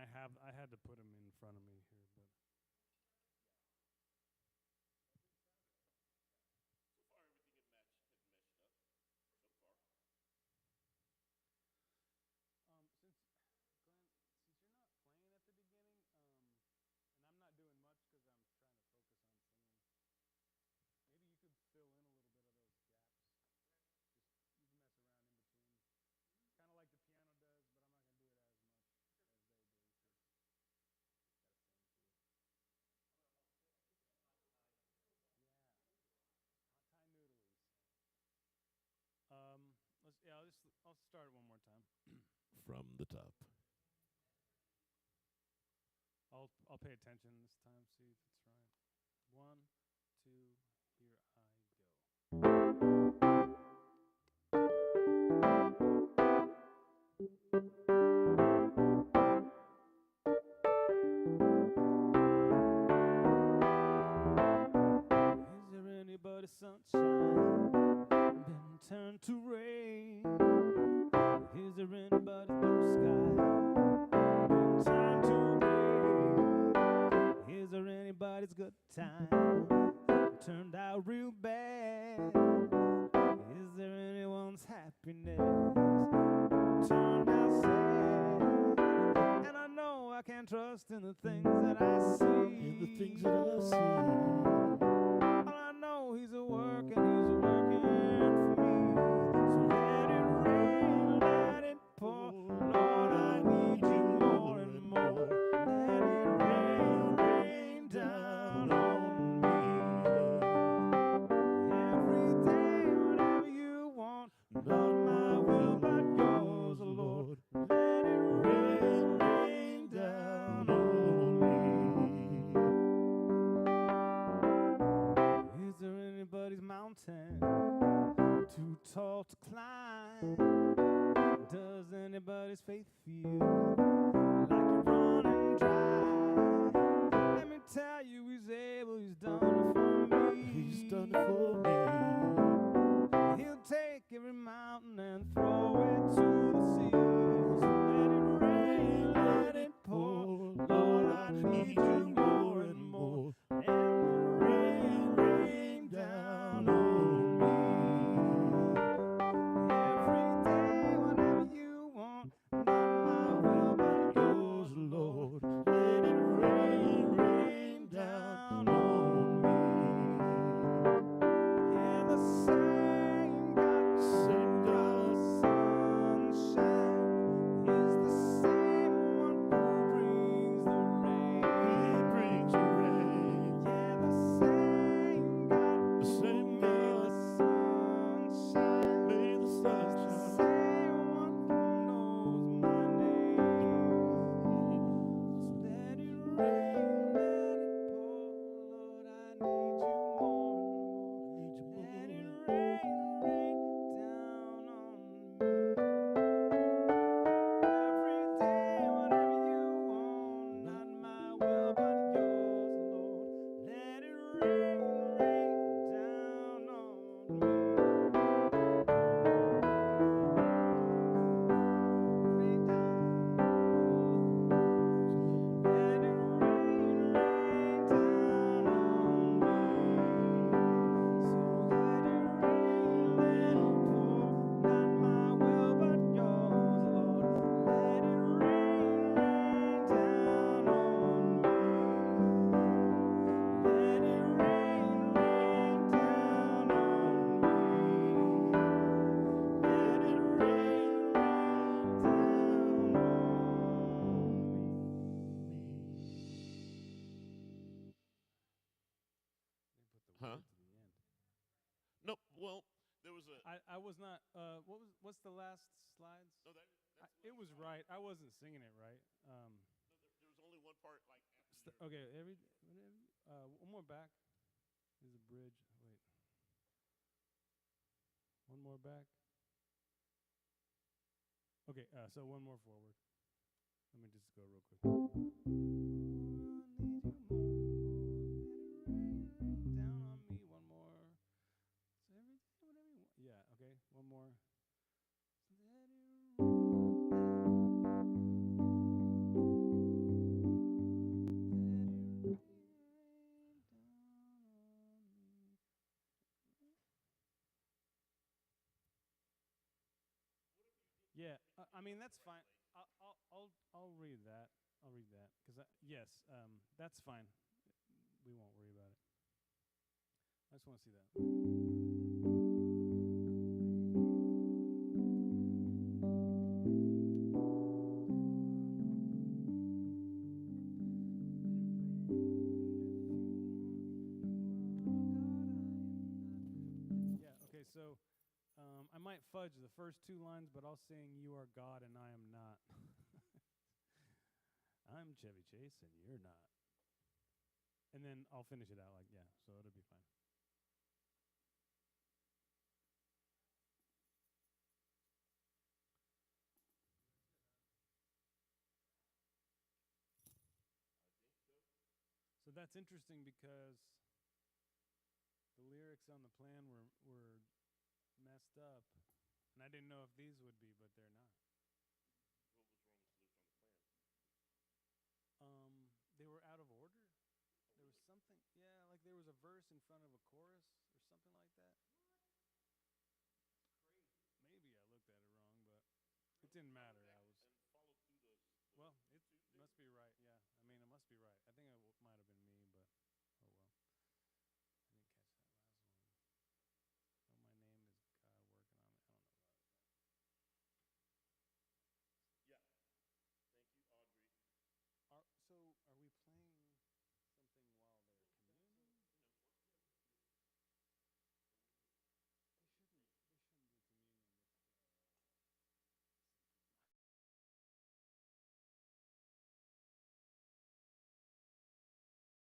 I had to put him in front of me here, but So far, everything had meshed up. So far. since Glenn, since you're not playing at the beginning, and I'm not doing much because I'm trying to focus on singing, maybe you could fill in a little bit of those gaps. Just you can mess around in between, kind of like the piano does, but I'm not gonna do it as much as they do because gotta sing too. Yeah, hot Thai noodles. I'll start it one more time. From the top. I'll pay attention this time, see if it's right. 1, 2, here I go. Is there anybody sunshine been turned to rain? Is there anybody's blue sky been turned to gray? Is there anybody's good time turned out real bad? Is there anyone's happiness turned out sad? And I know I can't trust in the things that I see. In the things that I see. All I know he's a working for me. So let it rain, let it pour. Lord, I need you more and more. Let it rain, rain down on me. Every day, whatever you want, not my will but yours, oh Lord. Let it rain, rain down on me. Is there anybody's mountain too tall to climb? Does anybody's faith feel like you're running dry? Let me tell you, he's able, he's done it for me. He's done it for me. He'll take every mountain and throw it to the sea. So let it rain, let it pour. Lord, I need you more and more. And rain, rain down on me. Every day, whatever you want, not my will but yours, Lord. Let it rain, rain down on me. Yeah, the same God, sunshine is the same one who brings the rain. He brings the rain. Yeah, the same God, The same who made the God sunshine. made the The sunshine. same one who knows my name. So let it rain, let it pour. Lord, I need you more and more. Need you Let it more. rain, rain down on me. Every day, whatever you want, not my will but yours, Lord. Let it rain, rain down on me. Rain down. Let it rain, rain down on me. So let it rain, let it pour. Not my will but yours, Lord. Let it rain, rain down on me. Let it rain, rain down on me. Let it rain, rain down on me. They put the Huh? words at the end. No, well, there was a. I was not. What's the last slides? No, that's It was right. I wasn't singing it right. no, there was only one part like after Okay, one more back. There's a bridge. Wait. One more back. Okay, so one more forward. Let me just go real quick. Down on me. One more. So every day, whatever you want. Yeah. Okay. One more. Let it Yeah, I in mean the that's correct fine. place. I'll read that. I'll read that because yes, that's fine. We won't worry about it. I just want to see that. Yeah. Okay. So I might fudge the first two lines, but I'll sing "You are God and I am not." I'm Chevy Chase and you're not. And then I'll finish it out like yeah. So it'll be fine. I think so. So that's interesting because the lyrics on the plan were messed up, and I didn't know if these would be, but they're not. What was wrong with the lyrics on the plan? They were out of order. Oh, There was really? something, yeah, like there was a verse in front of a chorus or something like that. Maybe I looked at it wrong, but it didn't Go matter. back I was and follow through well. the It tune must there. be right. Yeah, I mean it must be right. I think it might have been me, but oh well. I didn't catch that last one. Oh, my name is God working on it. I don't know about it. Yeah. Thank you, Audrey. So are we playing something while they're Well, that's communing? you know, They shouldn't do communion this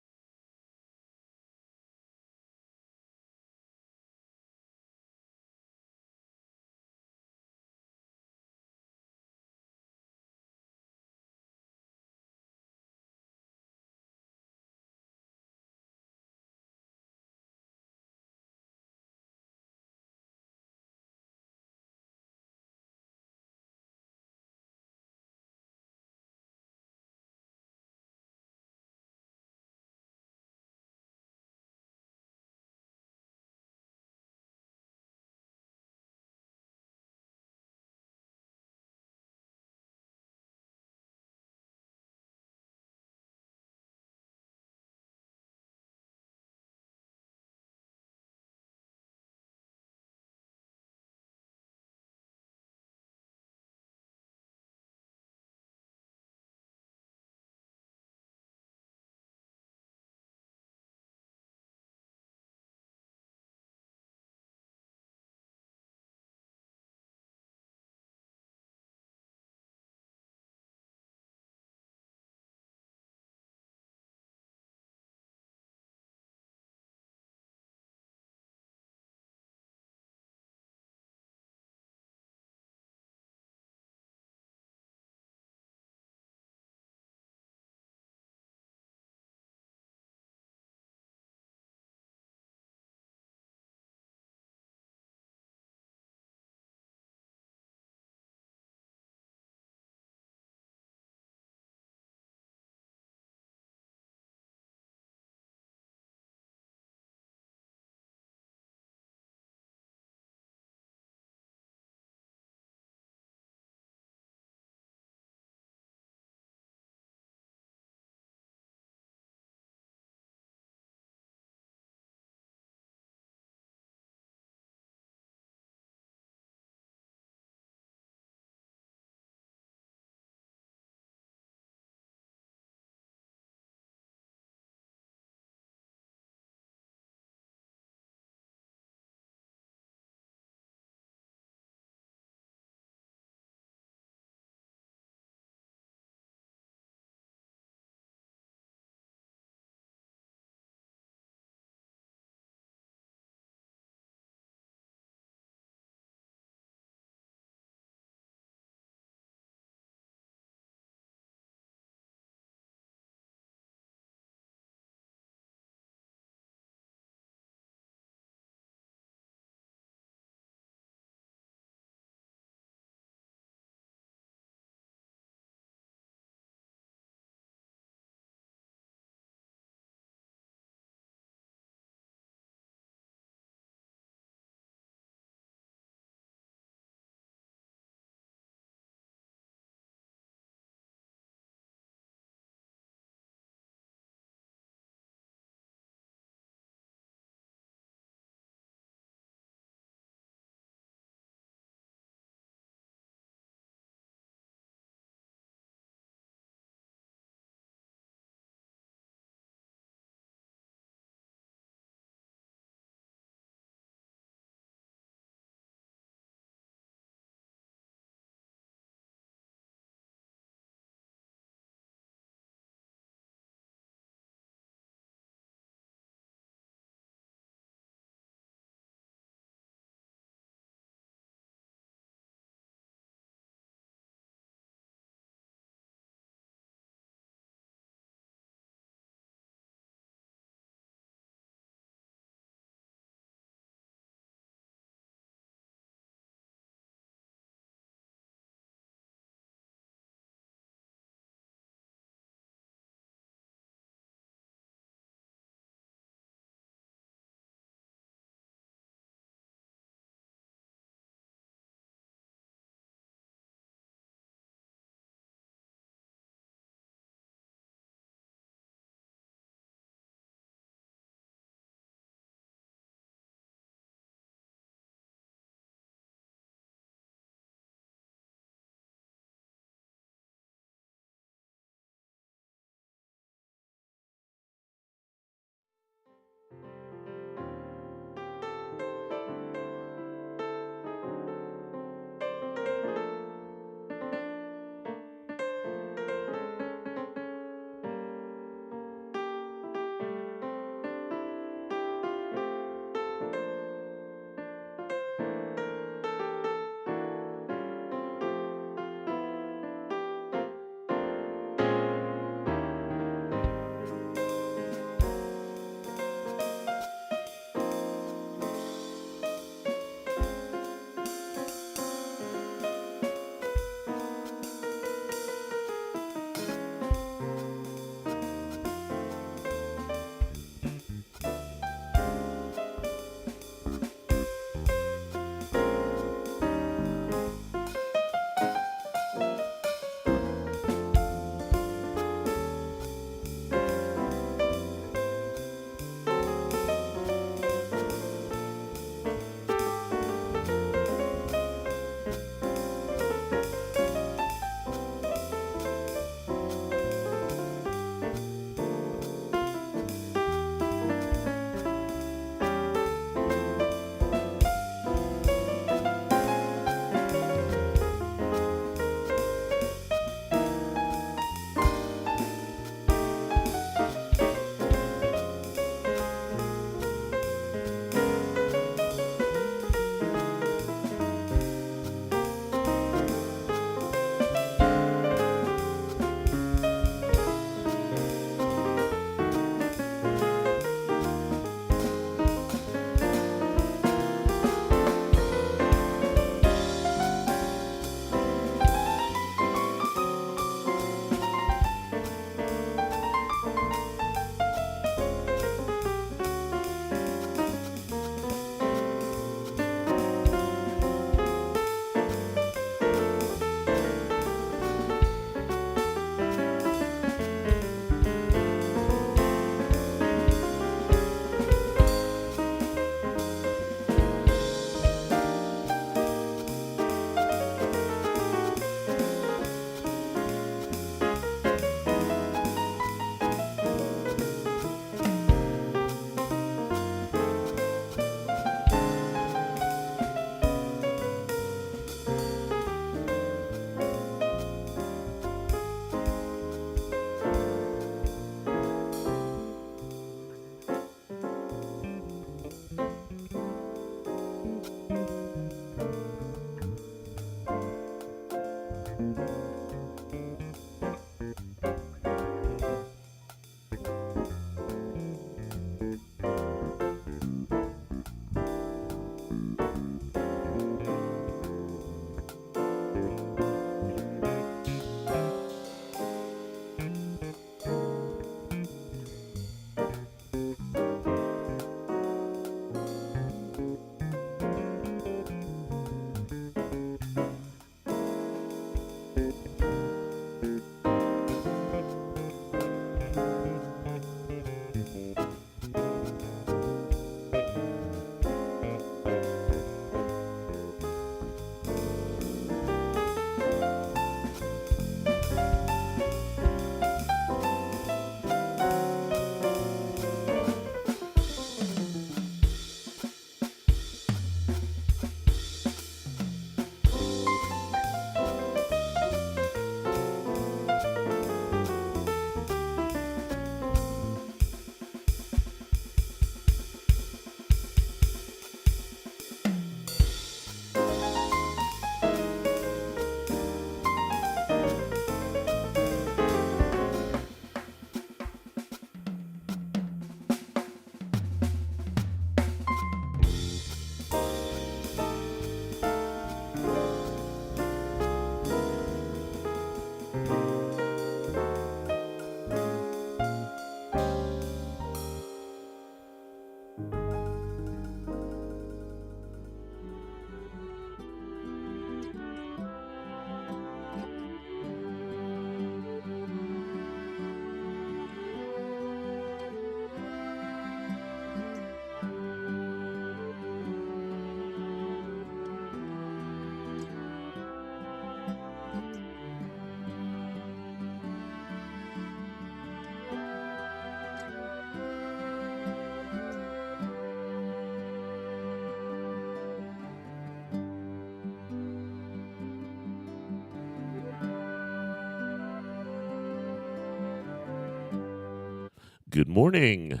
Good morning.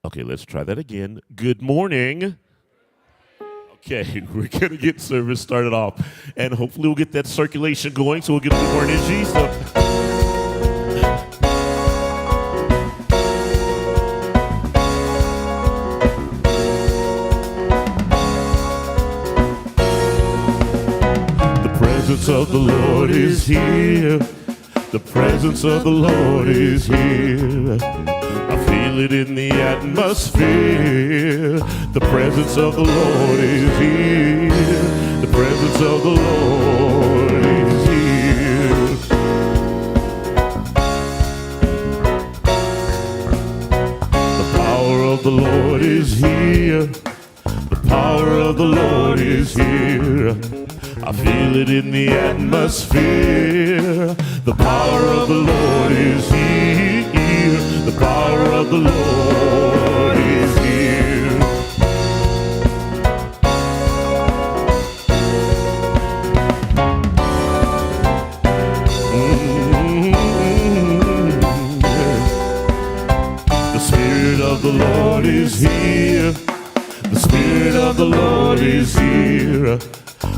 Okay, let's try that again. Good morning. Okay, we're going to get service started off, and hopefully we'll get that circulation going so we'll get a little more energy. The presence of the Lord is here. The presence of the Lord is here. I feel it in the atmosphere. The presence of the Lord is here. The presence of the Lord is here. The power of the Lord is here. The power of the Lord is here. I feel it in the atmosphere. The power of the Lord is here. The power of the Lord is here. The Spirit of the Lord is here. The Spirit of the Lord is here.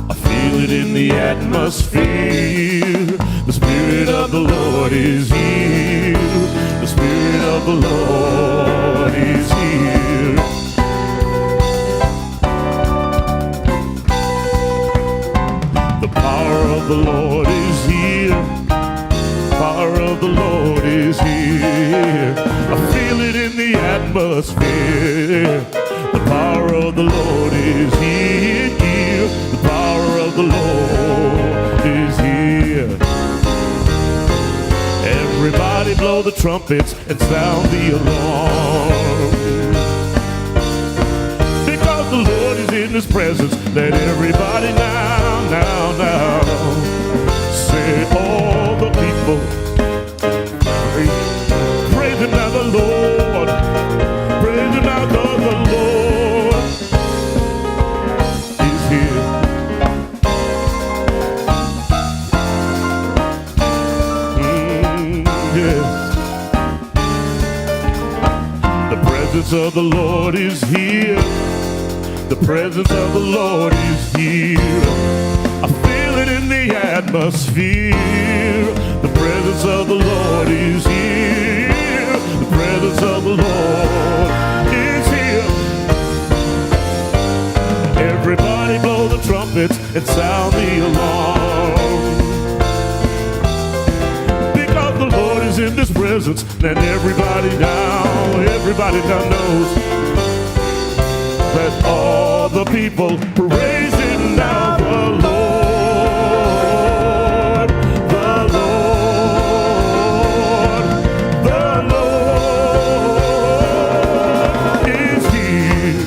I feel it in the atmosphere. The Spirit of the Lord is here. The Spirit of the Lord is here. The power of the Lord is here. Power of the Lord is here. I feel it in the atmosphere. The power of the Lord is here. The power of the Lord is here. Everybody blow the trumpets and sound the alarm. Because the Lord is in His presence, let everybody now say all the people praise Him now, the Lord. Praise Him now, 'cause the Lord is here. Yes. The presence of the Lord is here. The presence of the Lord is here. I feel it in the atmosphere. The presence of the Lord is here. The presence of the Lord and sound the alarm. Because the Lord is in this presence, and everybody now knows that all the people praise Him now. The Lord, the Lord, the Lord is here.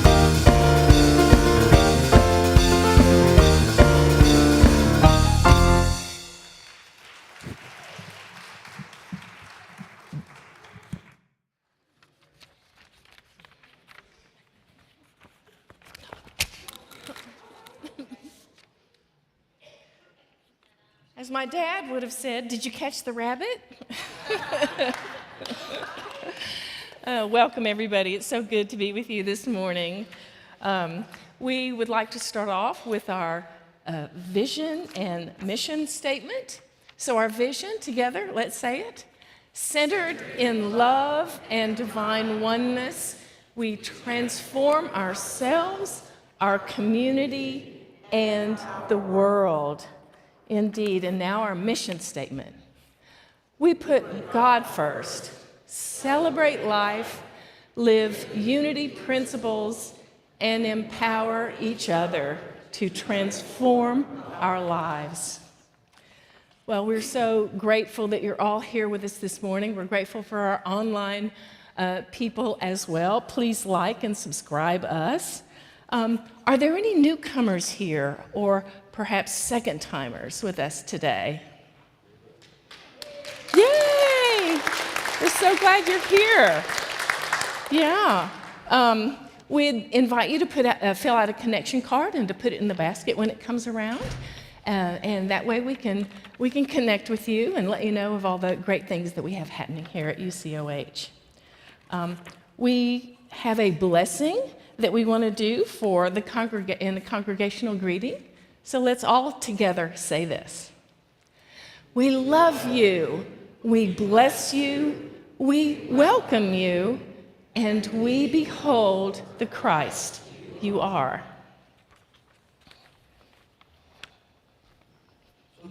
As my dad would have said, did you catch the rabbit? Welcome, everybody. It's so good to be with you this morning. We would like to start off with our vision and mission statement. So our vision together, let's say it. Centered in love and divine oneness, we transform ourselves, our community, and the world. Indeed, and now our mission statement. We put God first, celebrate life, live unity principles, and empower each other to transform our lives. Well, we're so grateful that you're all here with us this morning. We're grateful for our online people as well. Please like and subscribe us. Are there any newcomers here or perhaps second-timers with us today? Yay! We're so glad you're here. Yeah. We'd invite you to fill out a connection card and to put it in the basket when it comes around. And that way we can connect with you and let you know of all the great things that we have happening here at UCOH. We have a blessing that we want to do for the congregational greeting. So let's all together say this. We love you, we bless you, we welcome you, and we behold the Christ you are.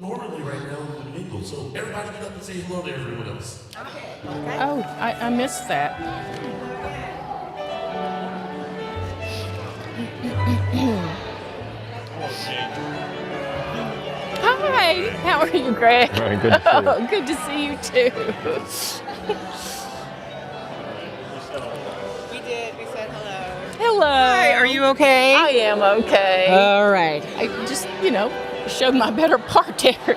Normally right now we would mingle, so everybody get up and say hello to everyone else. Okay. Oh, I missed that. Hi, how are you, Greg? Very good to see you. Oh, good to see you too. We did. We said hello. Hello. Hi, are you okay? I am okay. All right. I just, showed my better part there.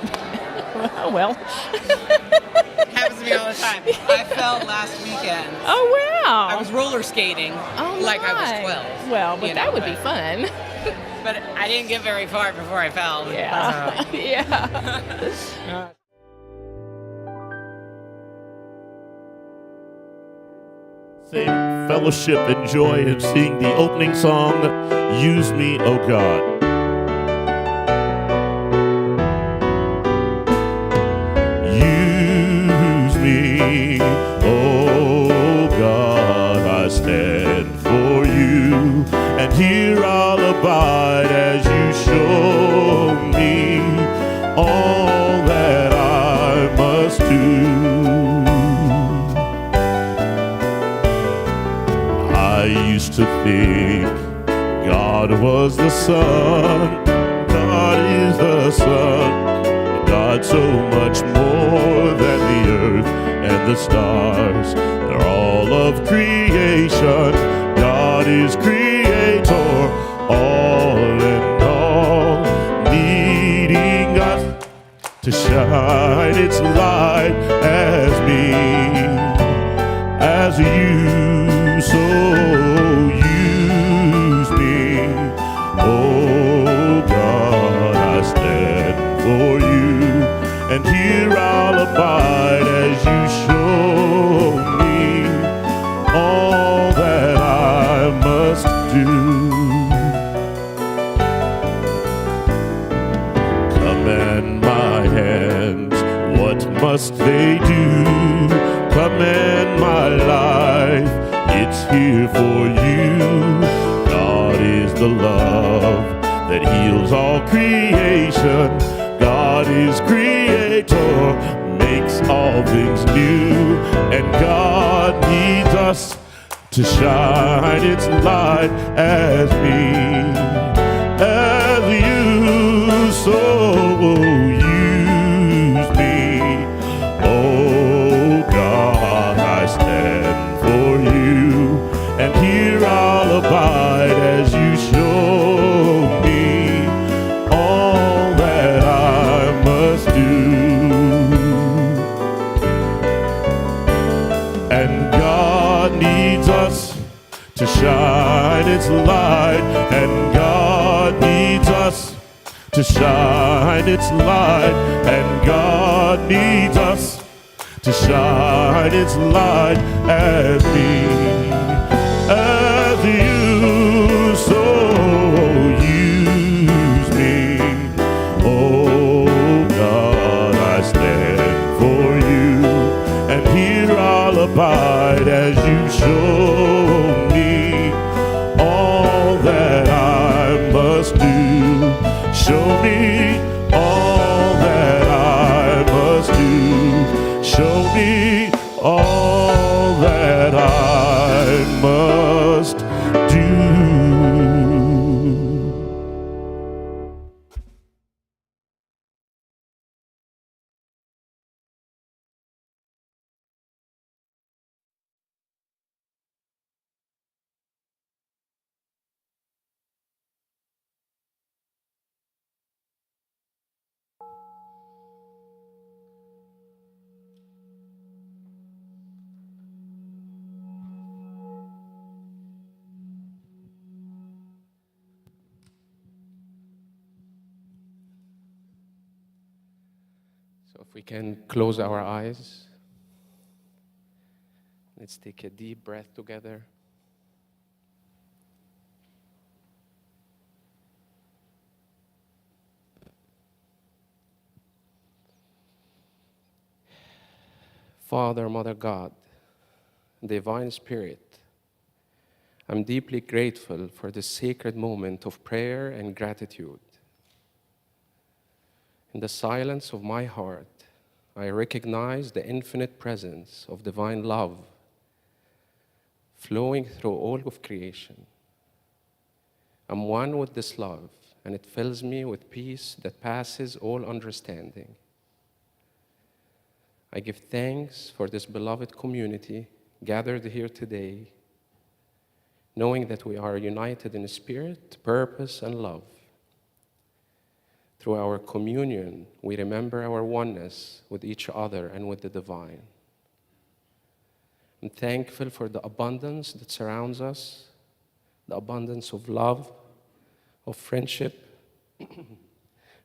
Oh, well. Happens to me all the time. I fell last weekend. Oh, wow. I was roller skating like I was 12. Well, but that would be fun. But I didn't get very far before I fell. Yeah. Yeah. Sing, fellowship, and joy in seeing the opening song, Use Me, O God. Use me, O God, I stand for you, and here I'll abide as you show me all that I must do. I used to think God was the sun, God is the sun, God so much more than the earth and the stars. They're all of creation. God is creator, all in all, needing us to shine its light as me, as you, so use me. Oh God, I stand for you, and here I'll abide as you show me all that I must do. Command my hands, what must they do? Command my life, it's here for you. God is the love that heals all creation. God is creator, makes all things new, and God needs us to shine its light as you so use me. Oh God, I stand for you, and here I'll abide as you show me all that I must do. And God needs us to shine its light, and God needs us to shine its light, and God needs us to shine its light as you so use me. Oh God, I stand for you, and here I'll abide as you show me all that I must do. Show me all that I must do. Show me all that I must do. So if we can close our eyes, let's take a deep breath together. Father, Mother God, Divine Spirit, I'm deeply grateful for this sacred moment of prayer and gratitude. In the silence of my heart, I recognize the infinite presence of divine love flowing through all of creation. I'm one with this love, and it fills me with peace that passes all understanding. I give thanks for this beloved community gathered here today, knowing that we are united in spirit, purpose, and love. Through our communion, we remember our oneness with each other and with the divine. I'm thankful for the abundance that surrounds us, the abundance of love, of friendship,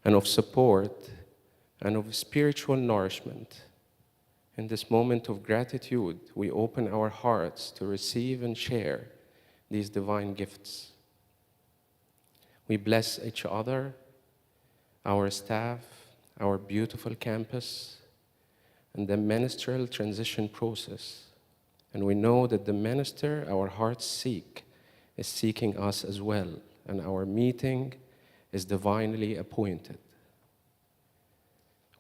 and of support, and of spiritual nourishment. In this moment of gratitude, we open our hearts to receive and share these divine gifts. We bless each other, our staff, our beautiful campus, and the ministerial transition process. And we know that the minister our hearts seek is seeking us as well, and our meeting is divinely appointed.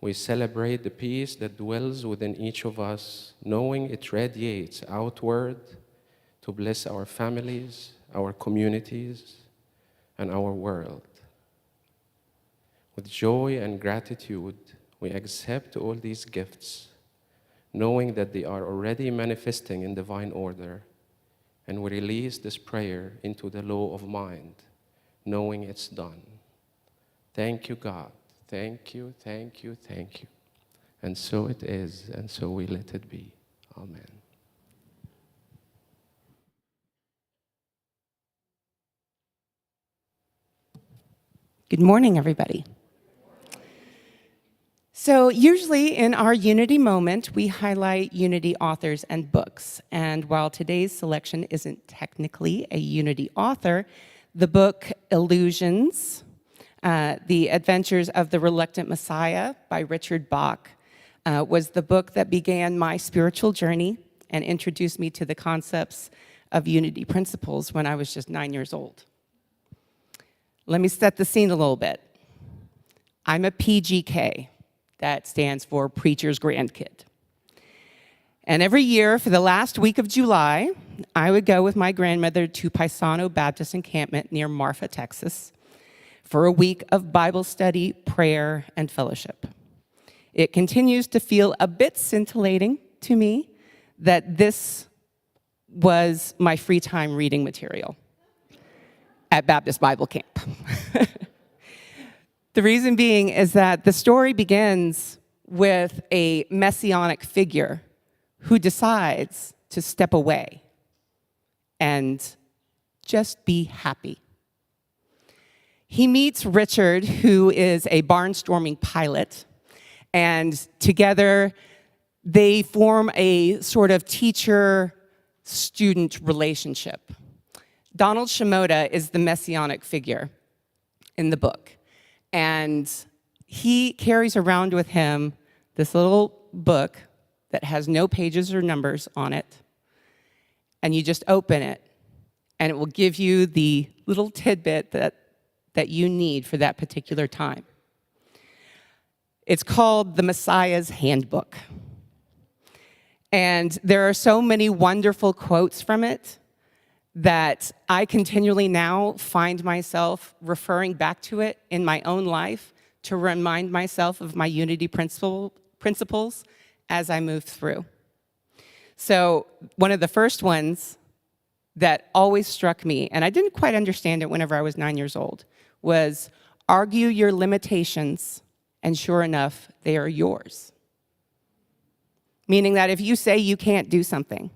We celebrate the peace that dwells within each of us, knowing it radiates outward to bless our families, our communities, and our world. With joy and gratitude, we accept all these gifts, knowing that they are already manifesting in divine order, and we release this prayer into the law of mind, knowing it's done. Thank you, God. Thank you, thank you, thank you. And so it is, and so we let it be. Amen. Good morning, everybody. So usually in our Unity moment, we highlight Unity authors and books. And while today's selection isn't technically a Unity author, the book Illusions, The Adventures of the Reluctant Messiah by Richard Bach, was the book that began my spiritual journey and introduced me to the concepts of Unity principles when I was just 9 years old. Let me set the scene a little bit. I'm a PGK. That stands for Preacher's Grandkid. And every year for the last week of July, I would go with my grandmother to Paisano Baptist Encampment near Marfa, Texas, for a week of Bible study, prayer, and fellowship. It continues to feel a bit scintillating to me that this was my free time reading material at Baptist Bible Camp. The reason being is that the story begins with a messianic figure who decides to step away and just be happy. He meets Richard, who is a barnstorming pilot, and together they form a sort of teacher-student relationship. Donald Shimoda is the messianic figure in the book, and he carries around with him this little book that has no pages or numbers on it, and you just open it, and it will give you the little tidbit that you need for that particular time. It's called The Messiah's Handbook. And there are so many wonderful quotes from it that I continually now find myself referring back to it in my own life to remind myself of my unity principles as I move through. So one of the first ones that always struck me, and I didn't quite understand it whenever I was 9 years old, was argue your limitations, and sure enough, they are yours. Meaning that if you say you can't do something,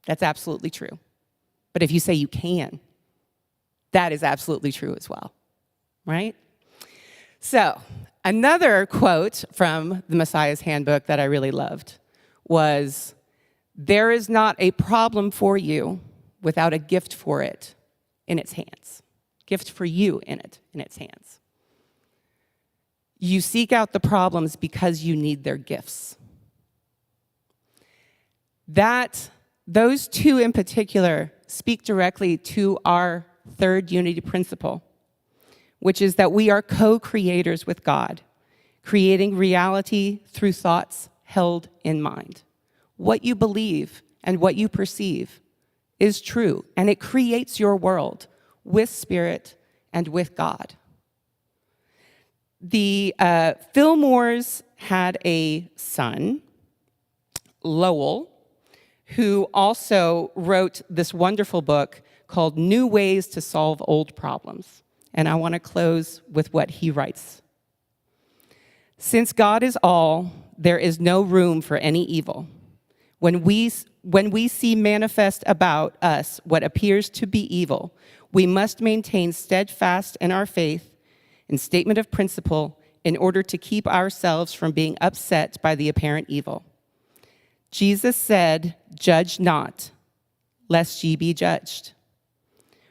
that's absolutely true. But if you say you can, that is absolutely true as well, right? So, another quote from the Messiah's Handbook that I really loved was, "There is not a problem for you without a gift for it in its hands." Gift for you in its hands. You seek out the problems because you need their gifts. Those two in particular speak directly to our third unity principle, which is that we are co-creators with God, creating reality through thoughts held in mind. What you believe and what you perceive is true, and it creates your world with Spirit and with God. The Fillmores had a son, Lowell, who also wrote this wonderful book called New Ways to Solve Old Problems. And I want to close with what he writes. "Since God is all, there is no room for any evil. When we see manifest about us what appears to be evil, we must maintain steadfast in our faith and statement of principle in order to keep ourselves from being upset by the apparent evil. Jesus said, 'Judge not, lest ye be judged.'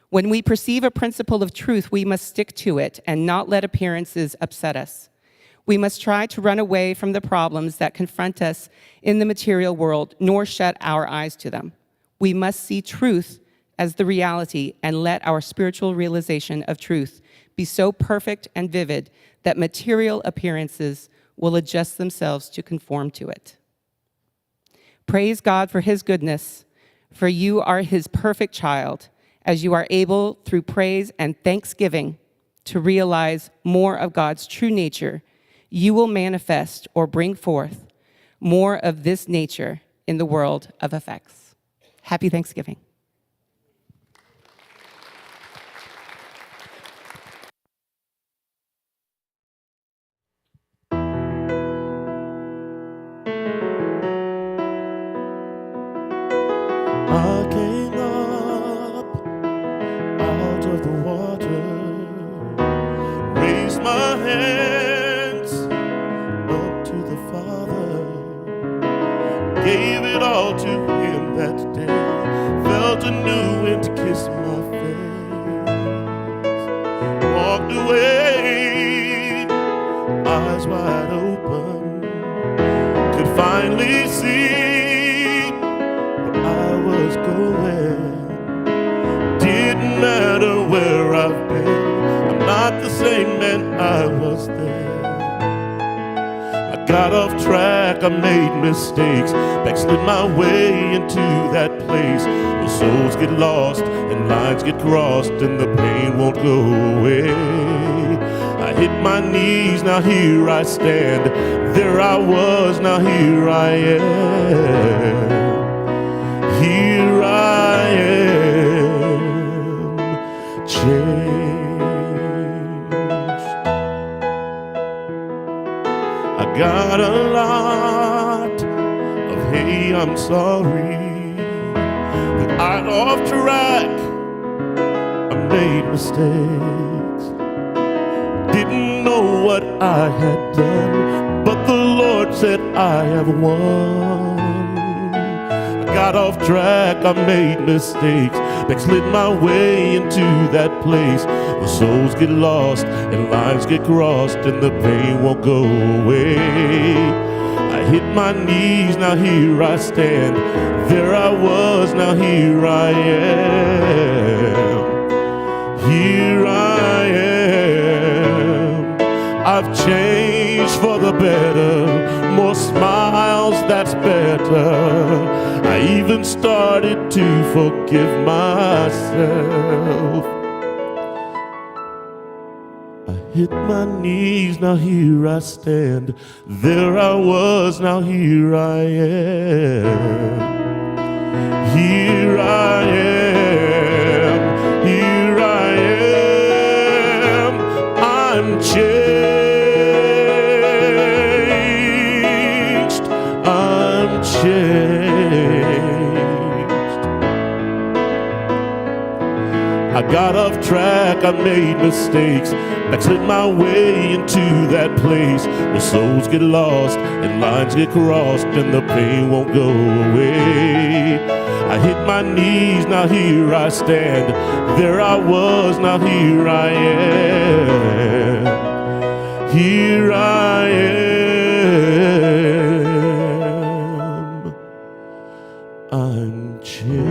When we perceive a principle of truth, we must stick to it and not let appearances upset us. We must try to run away from the problems that confront us in the material world, nor shut our eyes to them. We must see truth as the reality and let our spiritual realization of truth be so perfect and vivid that material appearances will adjust themselves to conform to it. Praise God for his goodness, for you are his perfect child, as you are able, through praise and thanksgiving, to realize more of God's true nature. You will manifest or bring forth more of this nature in the world of effects." Happy Thanksgiving. I came up out of the water, raised my hands up to the Father, gave it all to him that day, felt a new wind kiss my face, walked away, eyes wide open, could finally see I was going. Didn't matter where I've been, I'm not the same man I was then. I got off track, I made mistakes, backslid my way into that place where souls get lost and lines get crossed and the pain won't go away. I hit my knees, now here I stand. There I was, now here I am. Here I am, changed. I got a lot of hey, I'm sorry that I off track, I made mistakes, didn't know what I had done, but the Lord said I have won. Got off track, I made mistakes, backslid my way into that place where souls get lost and lives get crossed and the pain won't go away. I hit my knees, now here I stand. There I was, now here I am. Here I am. I've changed for the better, more smiles, that's better. I even started to forgive myself. I hit my knees, now here I stand. There I was, now here I am. Here I am. Here I am. I'm changed. I'm changed. I got off track, I made mistakes, backslid my way into that place where souls get lost and lines get crossed and the pain won't go away. I hit my knees, now here I stand. There I was, now here I am. Here I am. I'm changed.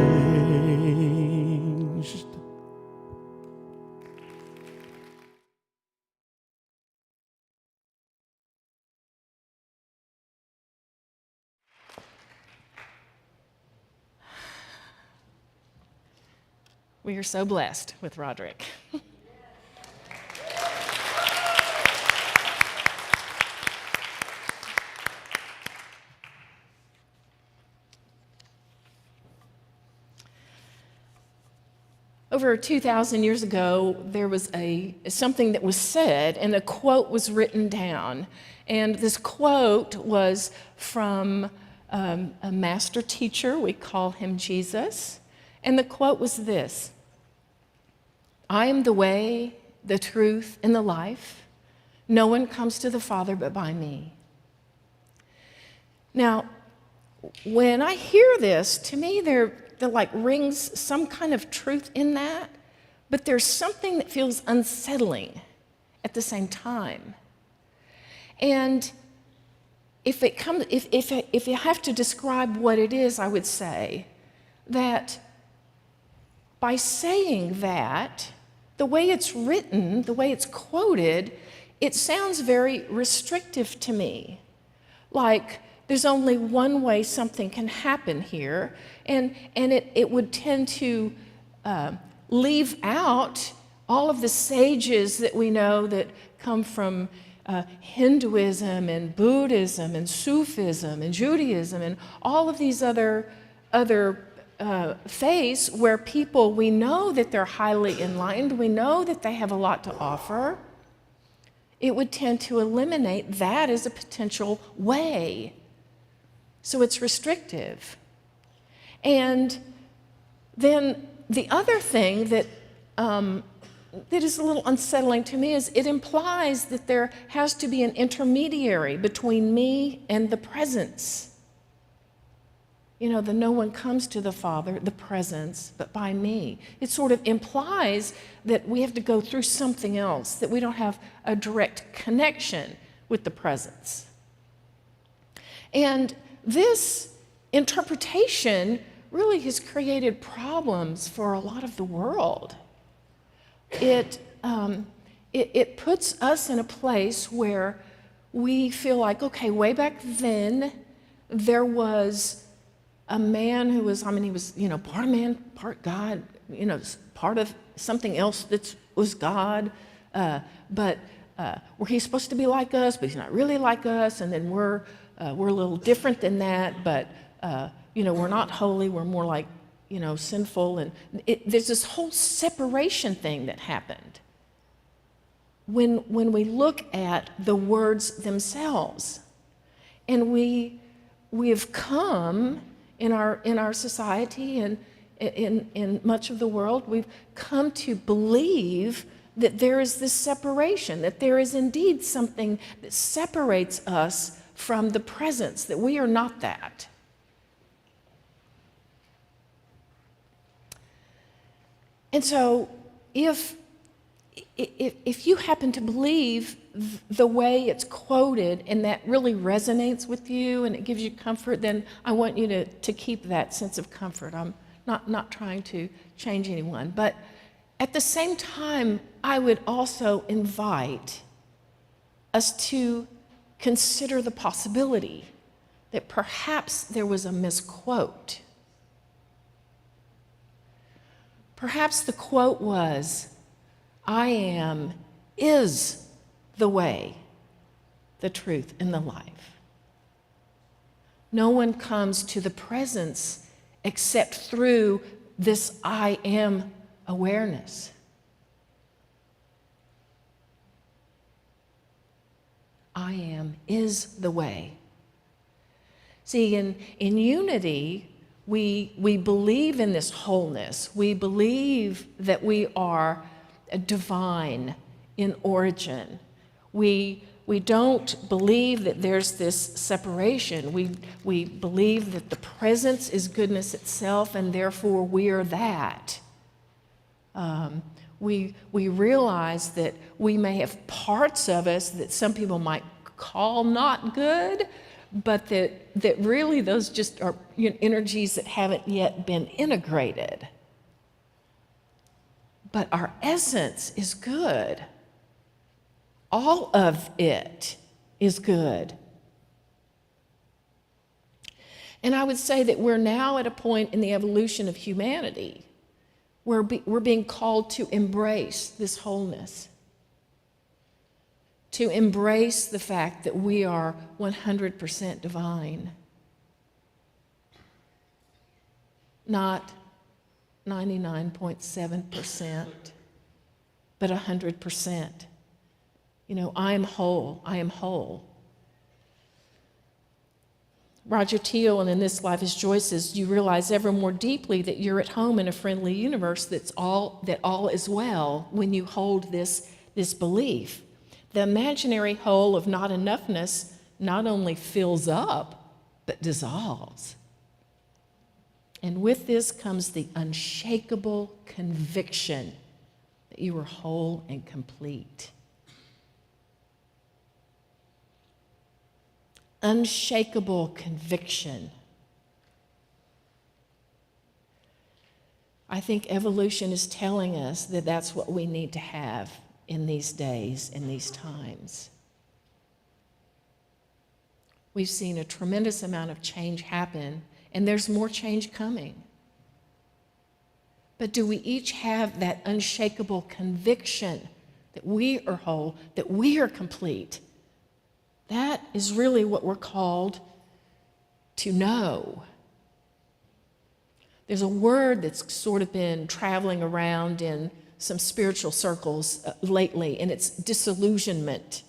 We are so blessed with Roderick. Over 2,000 years ago, there was something that was said, and a quote was written down. And this quote was from a master teacher. We call him Jesus. And the quote was this: I am the way, the truth, and the life. No one comes to the Father but by me. Now, when I hear this, to me, there like rings some kind of truth in that, but there's something that feels unsettling at the same time. And if you have to describe what it is, I would say that by saying that, the way it's written, the way it's quoted, it sounds very restrictive to me. Like there's only one way something can happen here, and it would tend to leave out all of the sages that we know that come from Hinduism and Buddhism and Sufism and Judaism and all of these other faiths where people, we know that they're highly enlightened, we know that they have a lot to offer. It would tend to eliminate that as a potential way. So it's restrictive. And then the other thing that is a little unsettling to me is it implies that there has to be an intermediary between me and the presence. You know, the no one comes to the Father, the presence, but by me. It sort of implies that we have to go through something else, that we don't have a direct connection with the presence. And this interpretation really has created problems for a lot of the world. It it puts us in a place where we feel like, okay, way back then, there was a man who was, he was, part man, part God, part of something else that was God, but where he's supposed to be like us, but he's not really like us, and then we're a little different than that, but, we're not holy, we're more like, sinful, and there's this whole separation thing that happened when we look at the words themselves. And we have come in our society and in much of the world, we've come to believe that there is this separation, that there is indeed something that separates us from the presence, that we are not that. And so if you happen to believe the way it's quoted and that really resonates with you and it gives you comfort, then I want you to keep that sense of comfort. I'm not trying to change anyone. But at the same time, I would also invite us to consider the possibility that perhaps there was a misquote. Perhaps the quote was, "I is the way, the truth, and the life. No one comes to the presence except through this I am awareness." I am is the way. See, in unity, we believe in this wholeness. We believe that we are divine in origin. We don't believe that there's this separation. We believe that the presence is goodness itself, and therefore we are that. We realize that we may have parts of us that some people might call not good, but that really those just are energies that haven't yet been integrated. But our essence is good. All of it is good. And I would say that we're now at a point in the evolution of humanity where we're being called to embrace this wholeness, to embrace the fact that we are 100% divine, not 99.7%, but 100%. I am whole. I am whole. Roger Teal, and in This Life is Joy, says, "You realize ever more deeply that you're at home in a friendly universe that all is well when you hold this belief. The imaginary hole of not enoughness not only fills up, but dissolves. And with this comes the unshakable conviction that you are whole and complete." Unshakable conviction. I think evolution is telling us that that's what we need to have in these days, in these times. We've seen a tremendous amount of change happen, and there's more change coming. But do we each have that unshakable conviction that we are whole, that we are complete? That is really what we're called to know. There's a word that's sort of been traveling around in some spiritual circles lately, and it's disillusionment.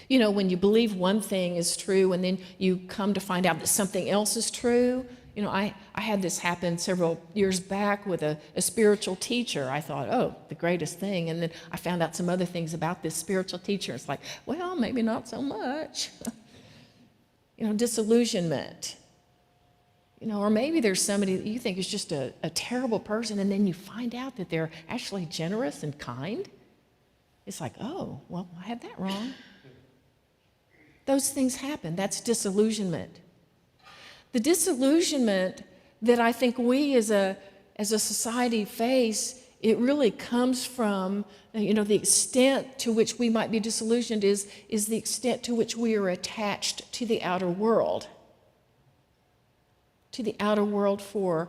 When you believe one thing is true and then you come to find out that something else is true. I had this happen several years back with a spiritual teacher. I thought, oh, the greatest thing. And then I found out some other things about this spiritual teacher. It's like, well, maybe not so much. Disillusionment. Or maybe there's somebody that you think is just a terrible person, and then you find out that they're actually generous and kind. It's like, oh, well, I had that wrong. Those things happen. That's disillusionment. The disillusionment that I think we as a society face it really comes from, the extent to which we might be disillusioned is the extent to which we are attached to the outer world. To the outer world for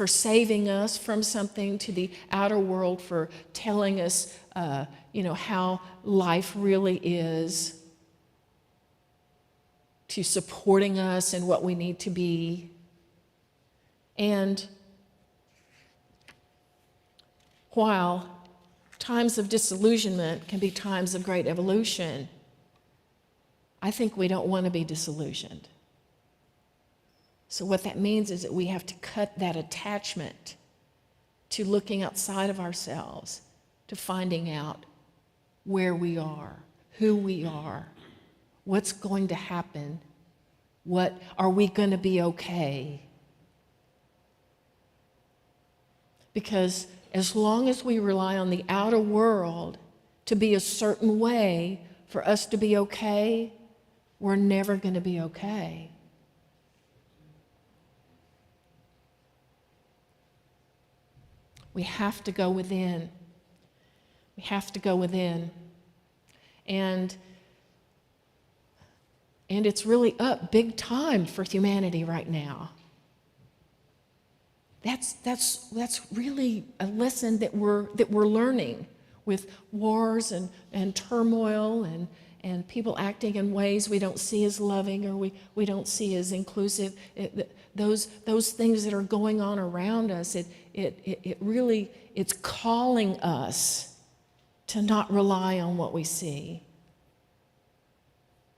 saving us from something, to the outer world for telling us, how life really is, to supporting us in what we need to be. And while times of disillusionment can be times of great evolution, I think we don't want to be disillusioned. So what that means is that we have to cut that attachment to looking outside of ourselves, to finding out where we are, who we are, what's going to happen, are we going to be okay? Because as long as we rely on the outer world to be a certain way for us to be okay, we're never going to be okay. We have to go within. We have to go within. And it's really up big time for humanity right now. That's really a lesson that we're learning with wars and turmoil and people acting in ways we don't see as loving or we don't see as inclusive. Those things that are going on around us, it really, it's calling us to not rely on what we see,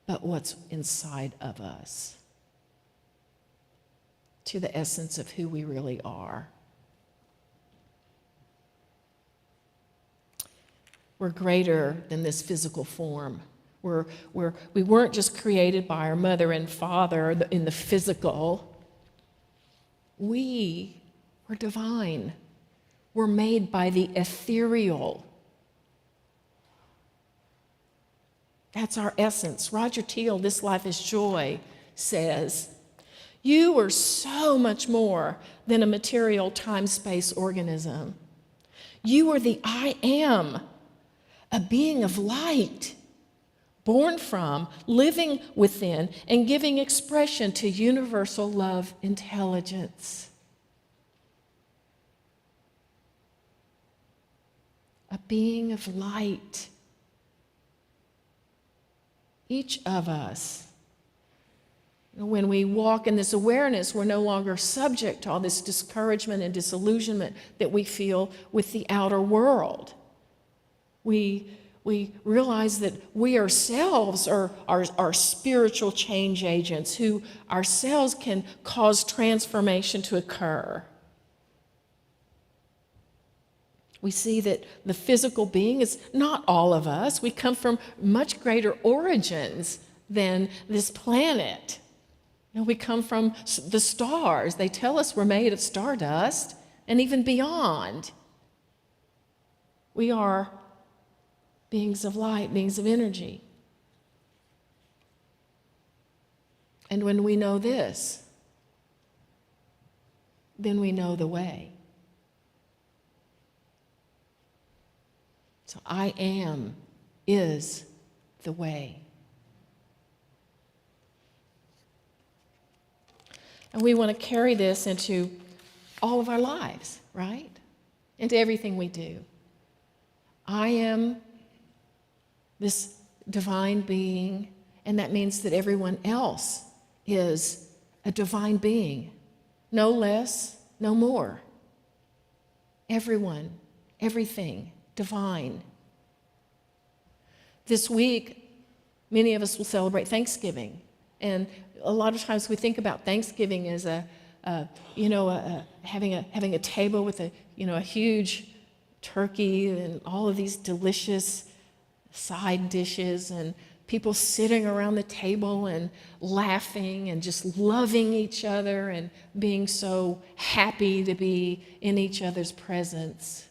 but what's inside of us, to the essence of who we really are. We're greater than this physical form. We weren't just created by our mother and father in the physical. We were divine. We're made by the ethereal. That's our essence. Roger Teal, This Life is Joy, says, you are so much more than a material time-space organism. You are the I am, a being of light, born from, living within, and giving expression to universal love intelligence. A being of light. Each of us. When we walk in this awareness, we're no longer subject to all this discouragement and disillusionment that we feel with the outer world. We realize that we ourselves are spiritual change agents who ourselves can cause transformation to occur. We see that the physical being is not all of us. We come from much greater origins than this planet. We come from the stars. They tell us we're made of stardust and even beyond. We are beings of light, beings of energy. And when we know this, then we know the way. So I am is the way. And we want to carry this into all of our lives, right? Into everything we do. I am this divine being, and that means that everyone else is a divine being. No less, no more. Everyone, everything, divine. This week, many of us will celebrate Thanksgiving. And a lot of times we think about Thanksgiving as having a table with a huge turkey and all of these delicious side dishes and people sitting around the table and laughing and just loving each other and being so happy to be in each other's presence.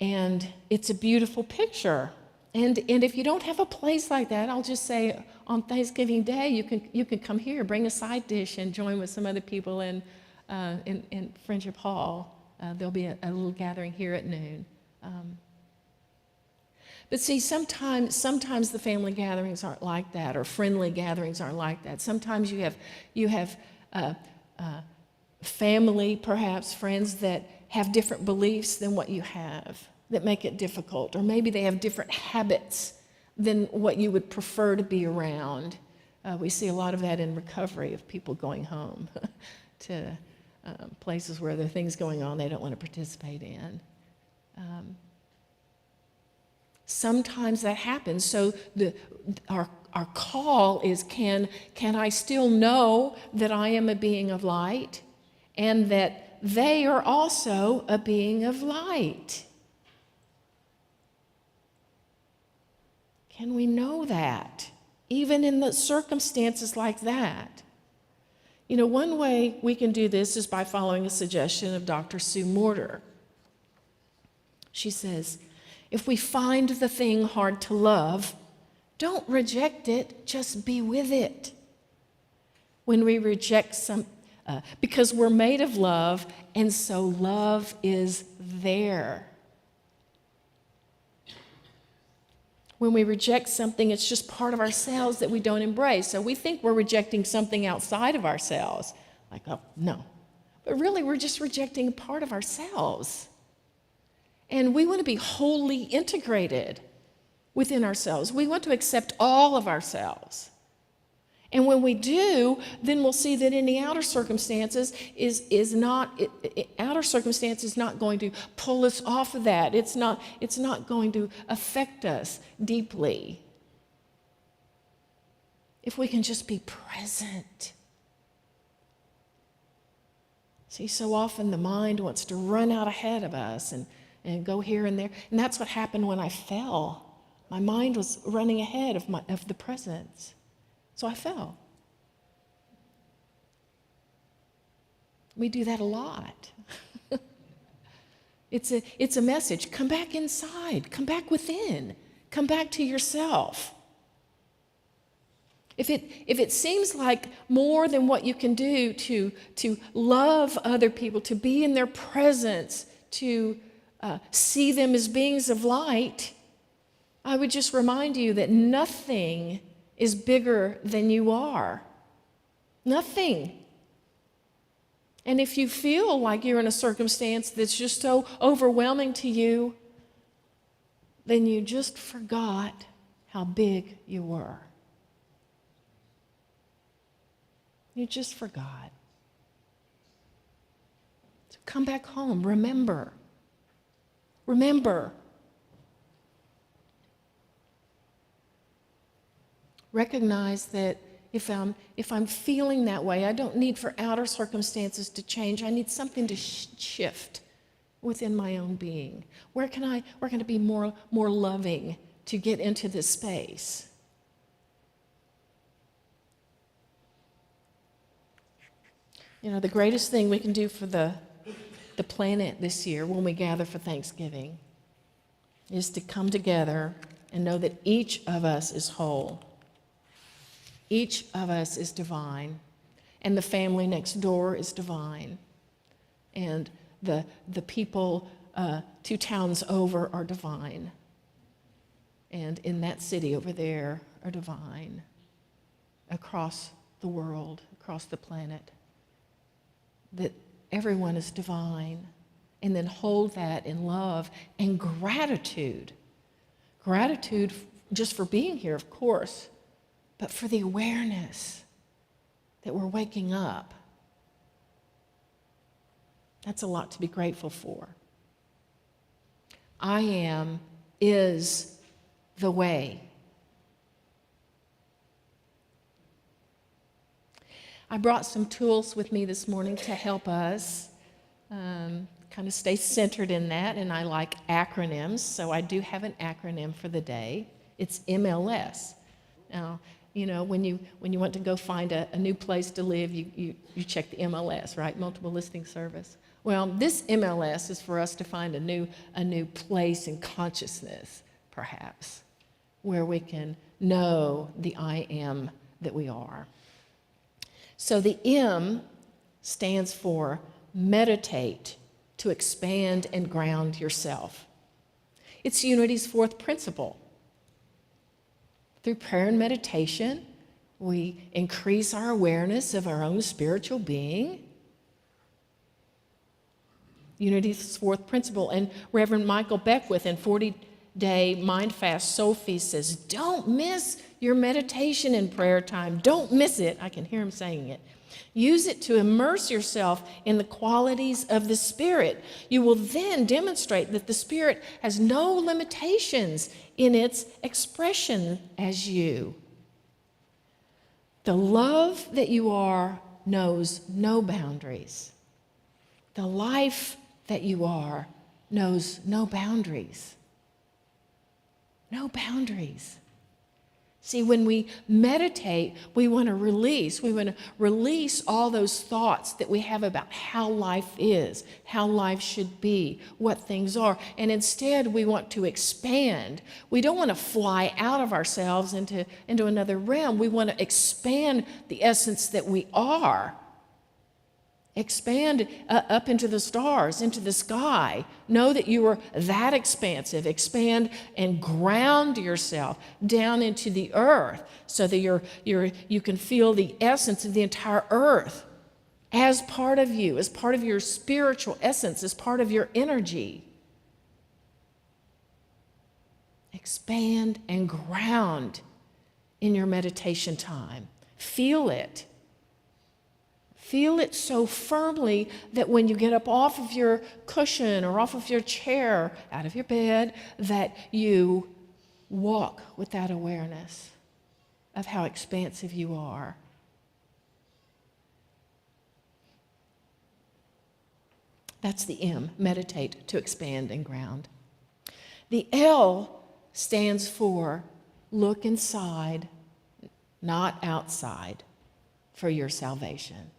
And it's a beautiful picture. And if you don't have a place like that, I'll just say on Thanksgiving Day, you can come here, bring a side dish and join with some other people and in Friendship Hall. There'll be a little gathering here at noon. But see, sometimes the family gatherings aren't like that, or friendly gatherings aren't like that. Sometimes you have family, perhaps friends that have different beliefs than what you have, that make it difficult, or maybe they have different habits than what you would prefer to be around. We see a lot of that in recovery, of people going home to places where there are things going on they don't want to participate in. Sometimes that happens. So our call is, can I still know that I am a being of light and that they are also a being of light? Can we know that, even in the circumstances like that? You know, one way we can do this is by following a suggestion of Dr. Sue Morter. She says, if we find the thing hard to love, don't reject it, just be with it. When we reject because we're made of love, and so love is there. When we reject something, it's just part of ourselves that we don't embrace. So we think we're rejecting something outside of ourselves. Like, oh, no. But really, we're just rejecting a part of ourselves. And we want to be wholly integrated within ourselves. We want to accept all of ourselves. And when we do, then we'll see that any outer circumstances outer circumstance is not going to pull us off of that. It's not going to affect us deeply. If we can just be present. See, so often the mind wants to run out ahead of us and go here and there. And that's what happened when I fell. My mind was running ahead of the presence. So I fell. We do that a lot. It's a message. Come back inside. Come back within. Come back to yourself. If it seems like more than what you can do to love other people, to be in their presence, to see them as beings of light, I would just remind you that nothing is bigger than you are. Nothing. And if you feel like you're in a circumstance that's just so overwhelming to you, then you just forgot how big you were. You just forgot. So come back home. Remember. Remember. Recognize that if I'm feeling that way, I don't need for outer circumstances to change. I need something to shift within my own being. Where can I be more loving to get into this space? You know, the greatest thing we can do for the planet this year when we gather for Thanksgiving is to come together and know that each of us is whole. Each of us is divine, and the family next door is divine, and the people 2 towns over are divine, and in that city over there are divine, across the world, across the planet, that everyone is divine, and then hold that in love and gratitude. Gratitude just for being here, of course, but for the awareness that we're waking up. That's a lot to be grateful for. I is the way. I brought some tools with me this morning to help us kind of stay centered in that, and I like acronyms, so I do have an acronym for the day. It's MLS. Now, you know, when you want to go find a new place to live, you check the MLS, right? Multiple Listing Service. Well, this MLS is for us to find a new place in consciousness, perhaps, where we can know the I am that we are. So the M stands for meditate to expand and ground yourself. It's Unity's fourth principle. Through prayer and meditation, we increase our awareness of our own spiritual being. Unity's fourth principle. And Reverend Michael Beckwith in 40-Day Mind Fast Soul Feast says, don't miss your meditation and prayer time. Don't miss it. I can hear him saying it. Use it to immerse yourself in the qualities of the Spirit. You will then demonstrate that the Spirit has no limitations in its expression as you. The love that you are knows no boundaries. The life that you are knows no boundaries. No boundaries. See, when we meditate, we want to release all those thoughts that we have about how life is, how life should be, what things are. And instead, we want to expand. We don't want to fly out of ourselves into another realm. We want to expand the essence that we are. Expand up into the stars, into the sky. Know that you are that expansive. Expand and ground yourself down into the earth so that you can feel the essence of the entire earth as part of you, as part of your spiritual essence, as part of your energy. Expand and ground in your meditation time. Feel it. Feel it so firmly that when you get up off of your cushion or off of your chair, out of your bed, that you walk with that awareness of how expansive you are. That's the M, meditate to expand and ground. The L stands for look inside, not outside, for your salvation.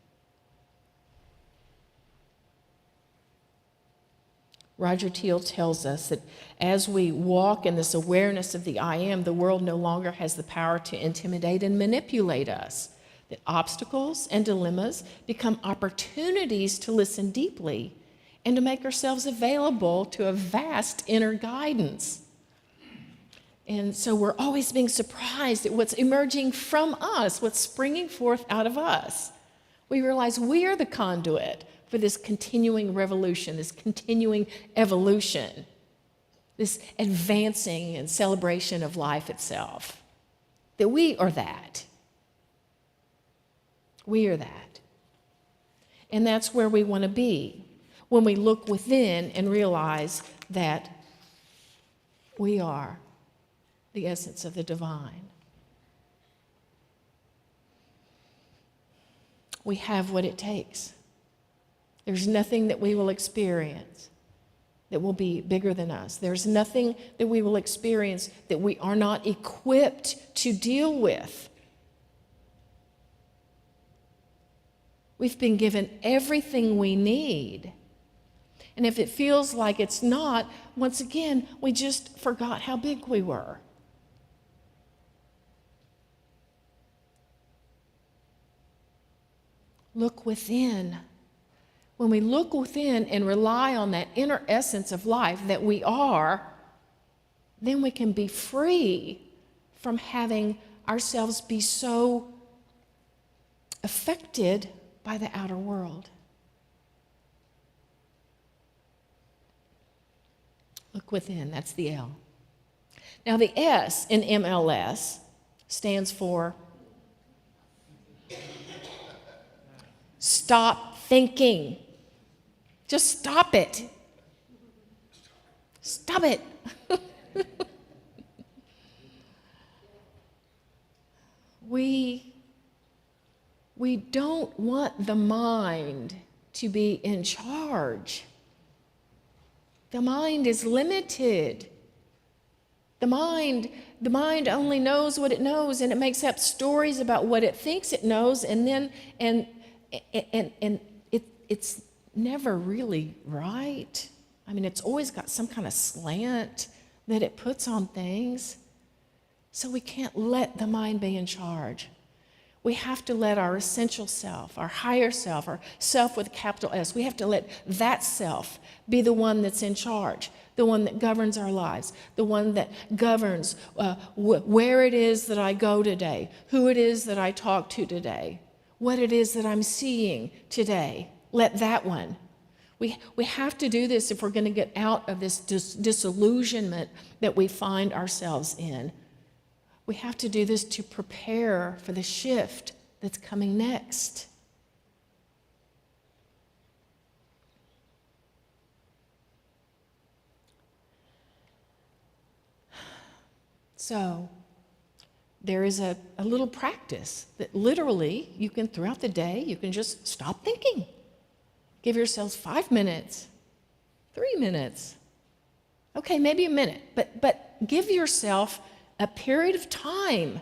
Roger Teal tells us that as we walk in this awareness of the I am, the world no longer has the power to intimidate and manipulate us. That obstacles and dilemmas become opportunities to listen deeply and to make ourselves available to a vast inner guidance. And so we're always being surprised at what's emerging from us, what's springing forth out of us. We realize we are the conduit for this continuing revolution, this continuing evolution, this advancing and celebration of life itself. That we are that. We are that. And that's where we want to be when we look within and realize that we are the essence of the divine. We have what it takes. There's nothing that we will experience that will be bigger than us. There's nothing that we will experience that we are not equipped to deal with. We've been given everything we need. And if it feels like it's not, once again, we just forgot how big we were. Look within. When we look within and rely on that inner essence of life that we are, then we can be free from having ourselves be so affected by the outer world. Look within, that's the L. Now the S in MLS stands for stop thinking. Just stop it. Stop it. We don't want the mind to be in charge. The mind is limited. The mind only knows what it knows, and it makes up stories about what it thinks it knows, and then it's never really right. I mean, it's always got some kind of slant that it puts on things. So we can't let the mind be in charge. We have to let our essential self, our higher self, our self with a capital S, we have to let that self be the one that's in charge, the one that governs our lives, the one that governs where it is that I go today, who it is that I talk to today, what it is that I'm seeing today. Let that one. We have to do this if we're going to get out of this disillusionment that we find ourselves in. We have to do this to prepare for the shift that's coming next. So, there is a little practice that literally you can, throughout the day, you can just stop thinking. Give yourselves 5 minutes, 3 minutes, okay, maybe a minute, but give yourself a period of time,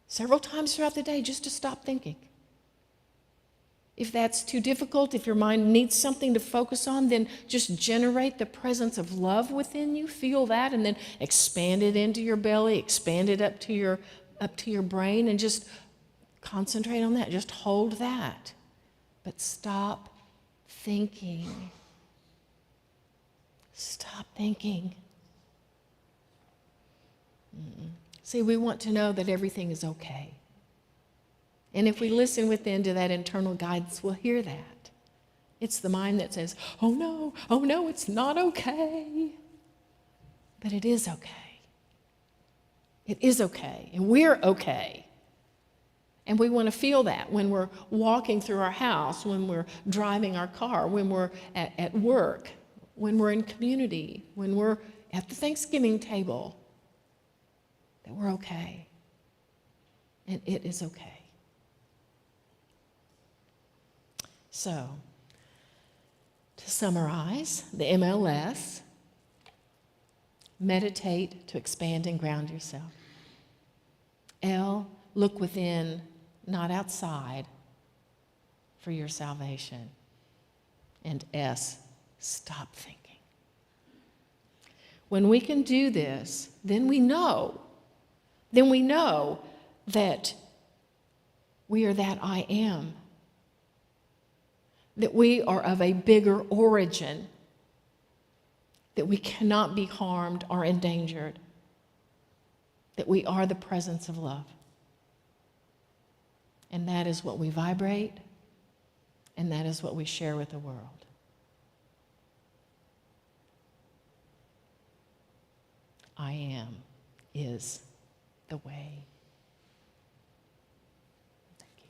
several times throughout the day, just to stop thinking. If that's too difficult, if your mind needs something to focus on, then just generate the presence of love within you, feel that, and then expand it into your belly, expand it up to your brain, and just concentrate on that. Just hold that. But stop thinking. Stop thinking. See, we want to know that everything is okay. And if we listen within to that internal guidance, we'll hear that. It's the mind that says, oh no, it's not okay. But it is okay. It is okay, and we're okay. And we want to feel that when we're walking through our house, when we're driving our car, when we're at work, when we're in community, when we're at the Thanksgiving table, that we're okay. And it is okay. So, to summarize, the MLS, meditate to expand and ground yourself. L, look within, not outside, for your salvation. And S, stop thinking. When we can do this, then we know that we are that I am, that we are of a bigger origin, that we cannot be harmed or endangered, that we are the presence of love. And that is what we vibrate, and that is what we share with the world. I am is the way. Thank you.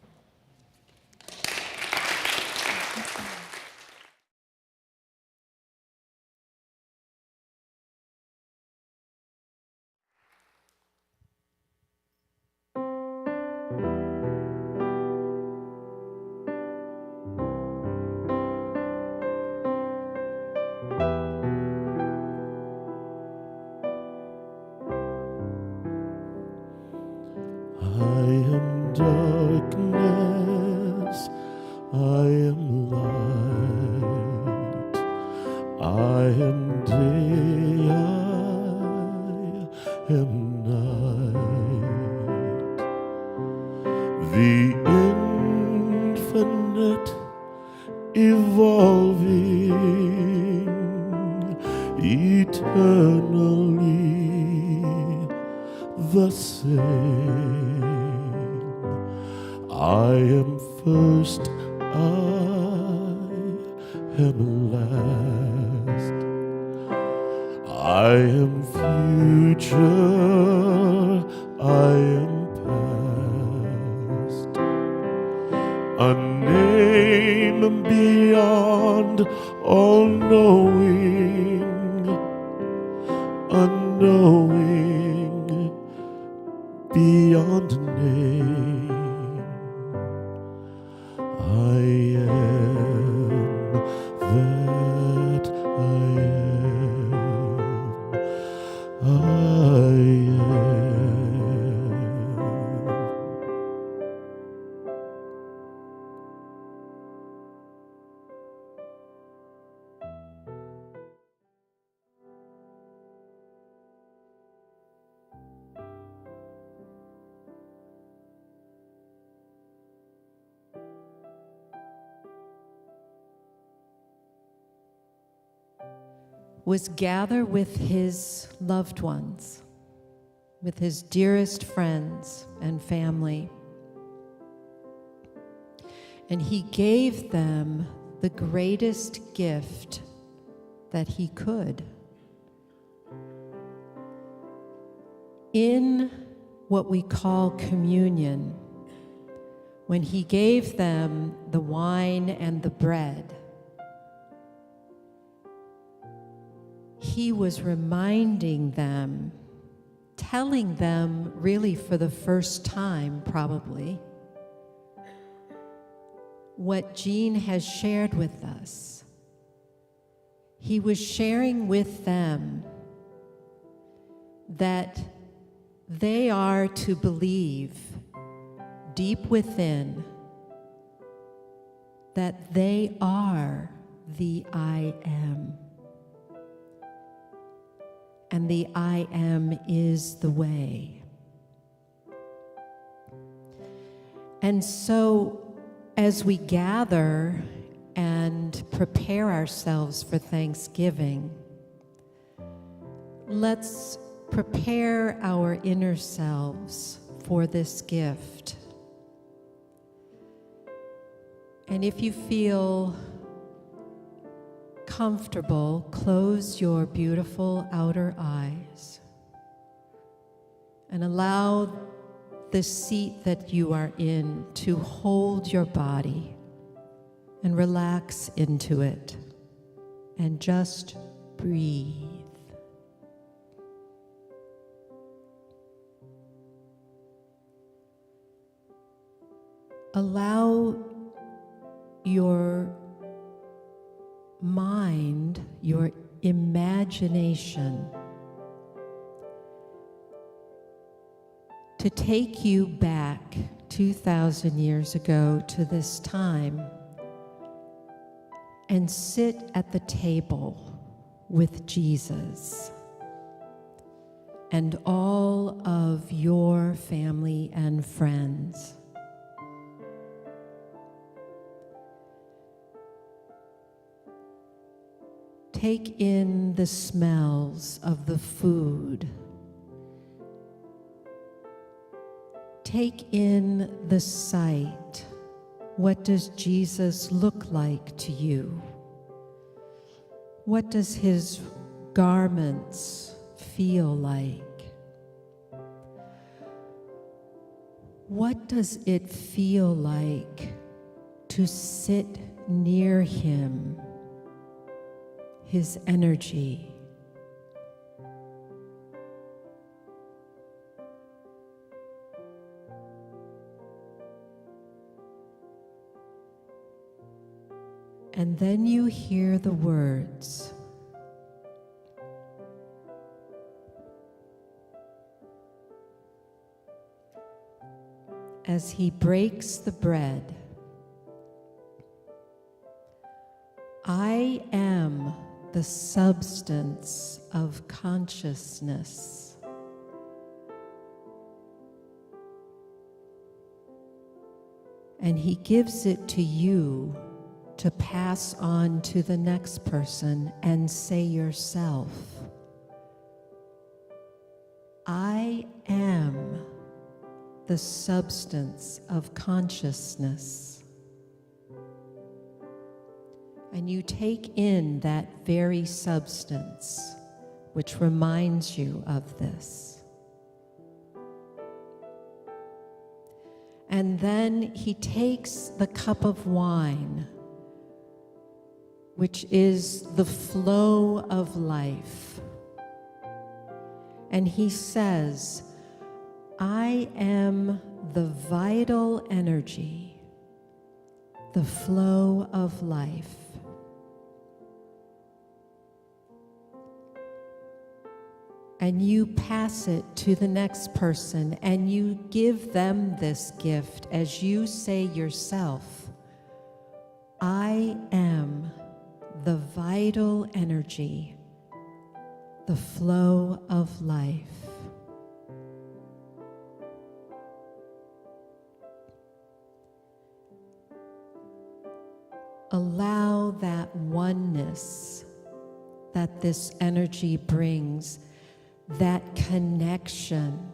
I am darkness, I am light, I am day, I am night. The infinite evolving eternally the same. I am first, I am last. I am future, I am past. A name beyond all knowing, unknowing, beyond a name. I am that I am. I am. was gather with his loved ones, with his dearest friends and family. And he gave them the greatest gift that he could. In what we call communion, when he gave them the wine and the bread, he was reminding them, telling them really for the first time probably, what Jean has shared with us. He was sharing with them that they are to believe deep within that they are the I am. And the I am is the way. And so, as we gather and prepare ourselves for Thanksgiving, let's prepare our inner selves for this gift. And if you feel comfortable, close your beautiful outer eyes and allow the seat that you are in to hold your body and relax into it and just breathe. Allow your mind, your imagination, to take you back 2,000 years ago to this time and sit at the table with Jesus and all of your family and friends. Take in the smells of the food. Take in the sight. What does Jesus look like to you? What does his garments feel like? What does it feel like to sit near him? His energy. And then you hear the words, as he breaks the bread, I am the substance of consciousness. And he gives it to you to pass on to the next person and say yourself, I am the substance of consciousness. And you take in that very substance, which reminds you of this. And then he takes the cup of wine, which is the flow of life. And he says, I am the vital energy, the flow of life. And you pass it to the next person, and you give them this gift as you say yourself, I am the vital energy, the flow of life. Allow that oneness that this energy brings, that connection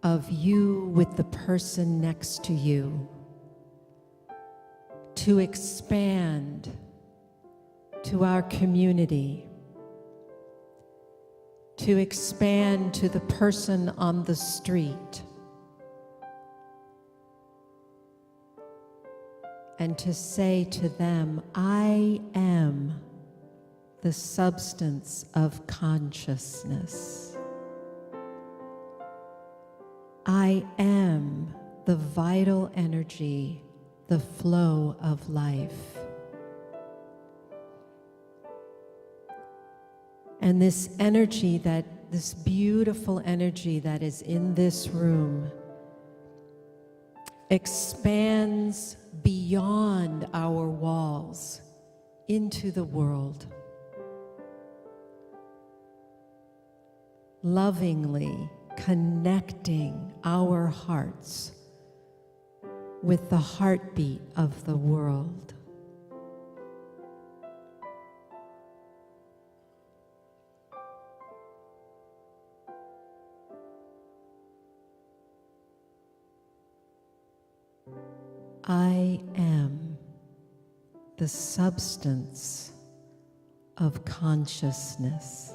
of you with the person next to you, to expand to our community, to expand to the person on the street, and to say to them, I am the substance of consciousness. I am the vital energy, the flow of life. And this energy, this beautiful energy that is in this room, expands beyond our walls into the world, lovingly connecting our hearts with the heartbeat of the world. I am the substance of consciousness.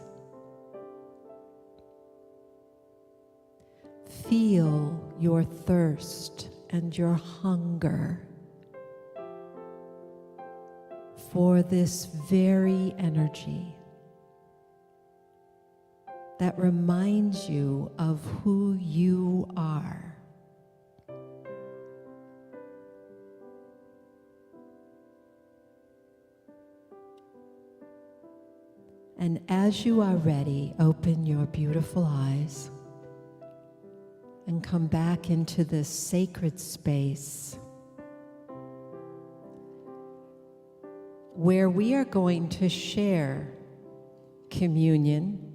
Feel your thirst and your hunger for this very energy that reminds you of who you are. And as you are ready, open your beautiful eyes and come back into this sacred space where we are going to share communion,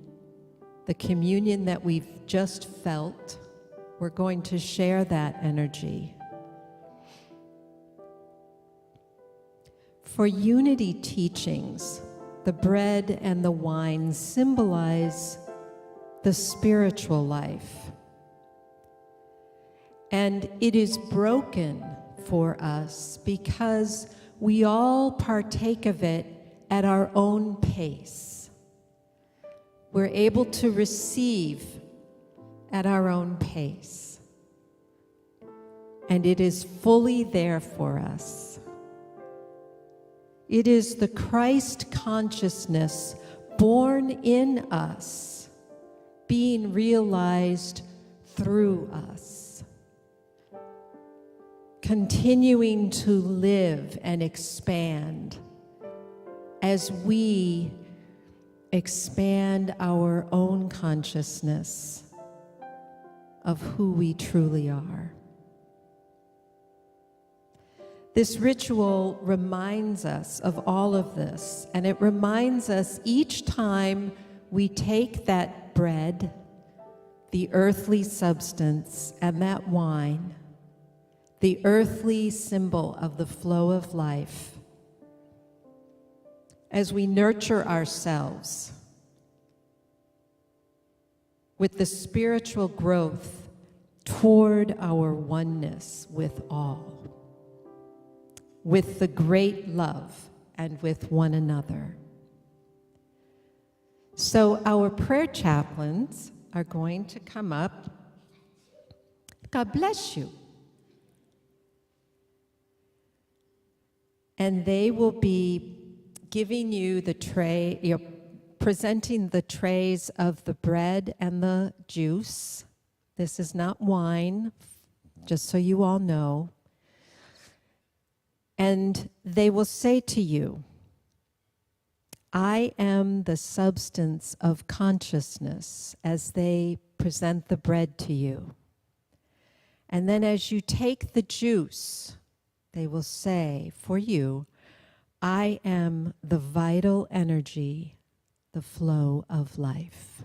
the communion that we've just felt. We're going to share that energy. For unity teachings, the bread and the wine symbolize the spiritual life. And it is broken for us because we all partake of it at our own pace. We're able to receive at our own pace. And it is fully there for us. It is the Christ consciousness born in us, being realized through us, continuing to live and expand as we expand our own consciousness of who we truly are. This ritual reminds us of all of this, and it reminds us each time we take that bread, the earthly substance, and that wine, the earthly symbol of the flow of life, as we nurture ourselves with the spiritual growth toward our oneness with all, with the great love and with one another. So our prayer chaplains are going to come up. God bless you. And they will be giving you the tray, presenting the trays of the bread and the juice. This is not wine, just so you all know. And they will say to you, I am the substance of consciousness, as they present the bread to you. And then as you take the juice, they will say for you, I am the vital energy, the flow of life.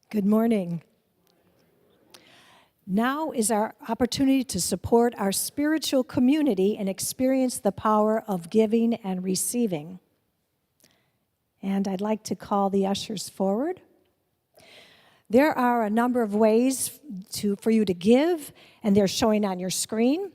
Good morning. Now is our opportunity to support our spiritual community and experience the power of giving and receiving. And I'd like to call the ushers forward. There are a number of ways for you to give, and they're showing on your screen.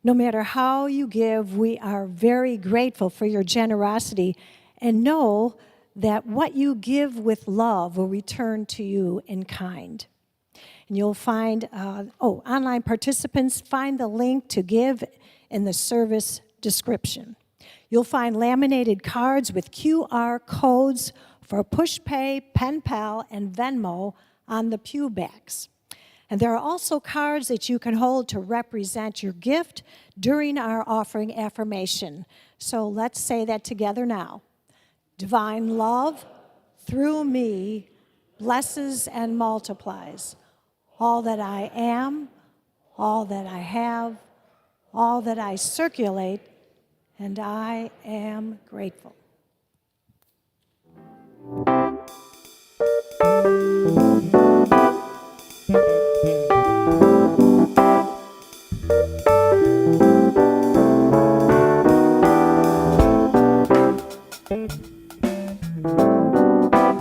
No matter how you give, we are very grateful for your generosity, and know that what you give with love will return to you in kind. And you'll find, online participants, find the link to give in the service description. You'll find laminated cards with QR codes for PushPay, PenPal, and Venmo on the pew backs. And there are also cards that you can hold to represent your gift during our offering affirmation. So let's say that together now. Divine love, through me, blesses and multiplies all that I am, all that I have, all that I circulate, and I am grateful.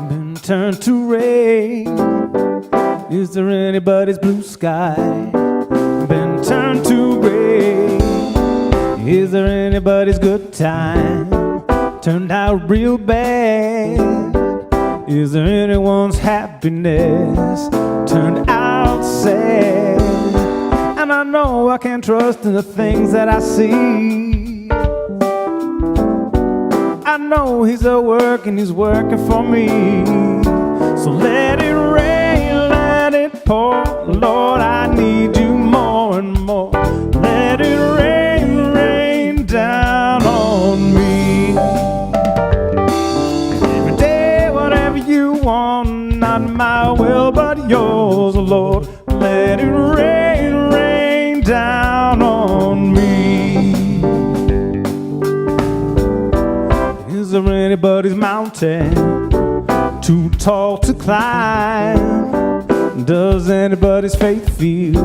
Been turned to rain. Is there anybody's blue sky? Been turned to gray. Is there anybody's good time? Turned out real bad. Is there anyone's happiness? Turned out sad. And I know I can't trust in the things that I see. I know he's at work and he's working for me. So let it rain, let it pour. Lord, I need you more and more. Let it rain, rain down on me. Every day, whatever you want, not my will but yours, Lord. Let it rain, rain down on me. Is there anybody's mountain too tall to climb? Does anybody's faith feel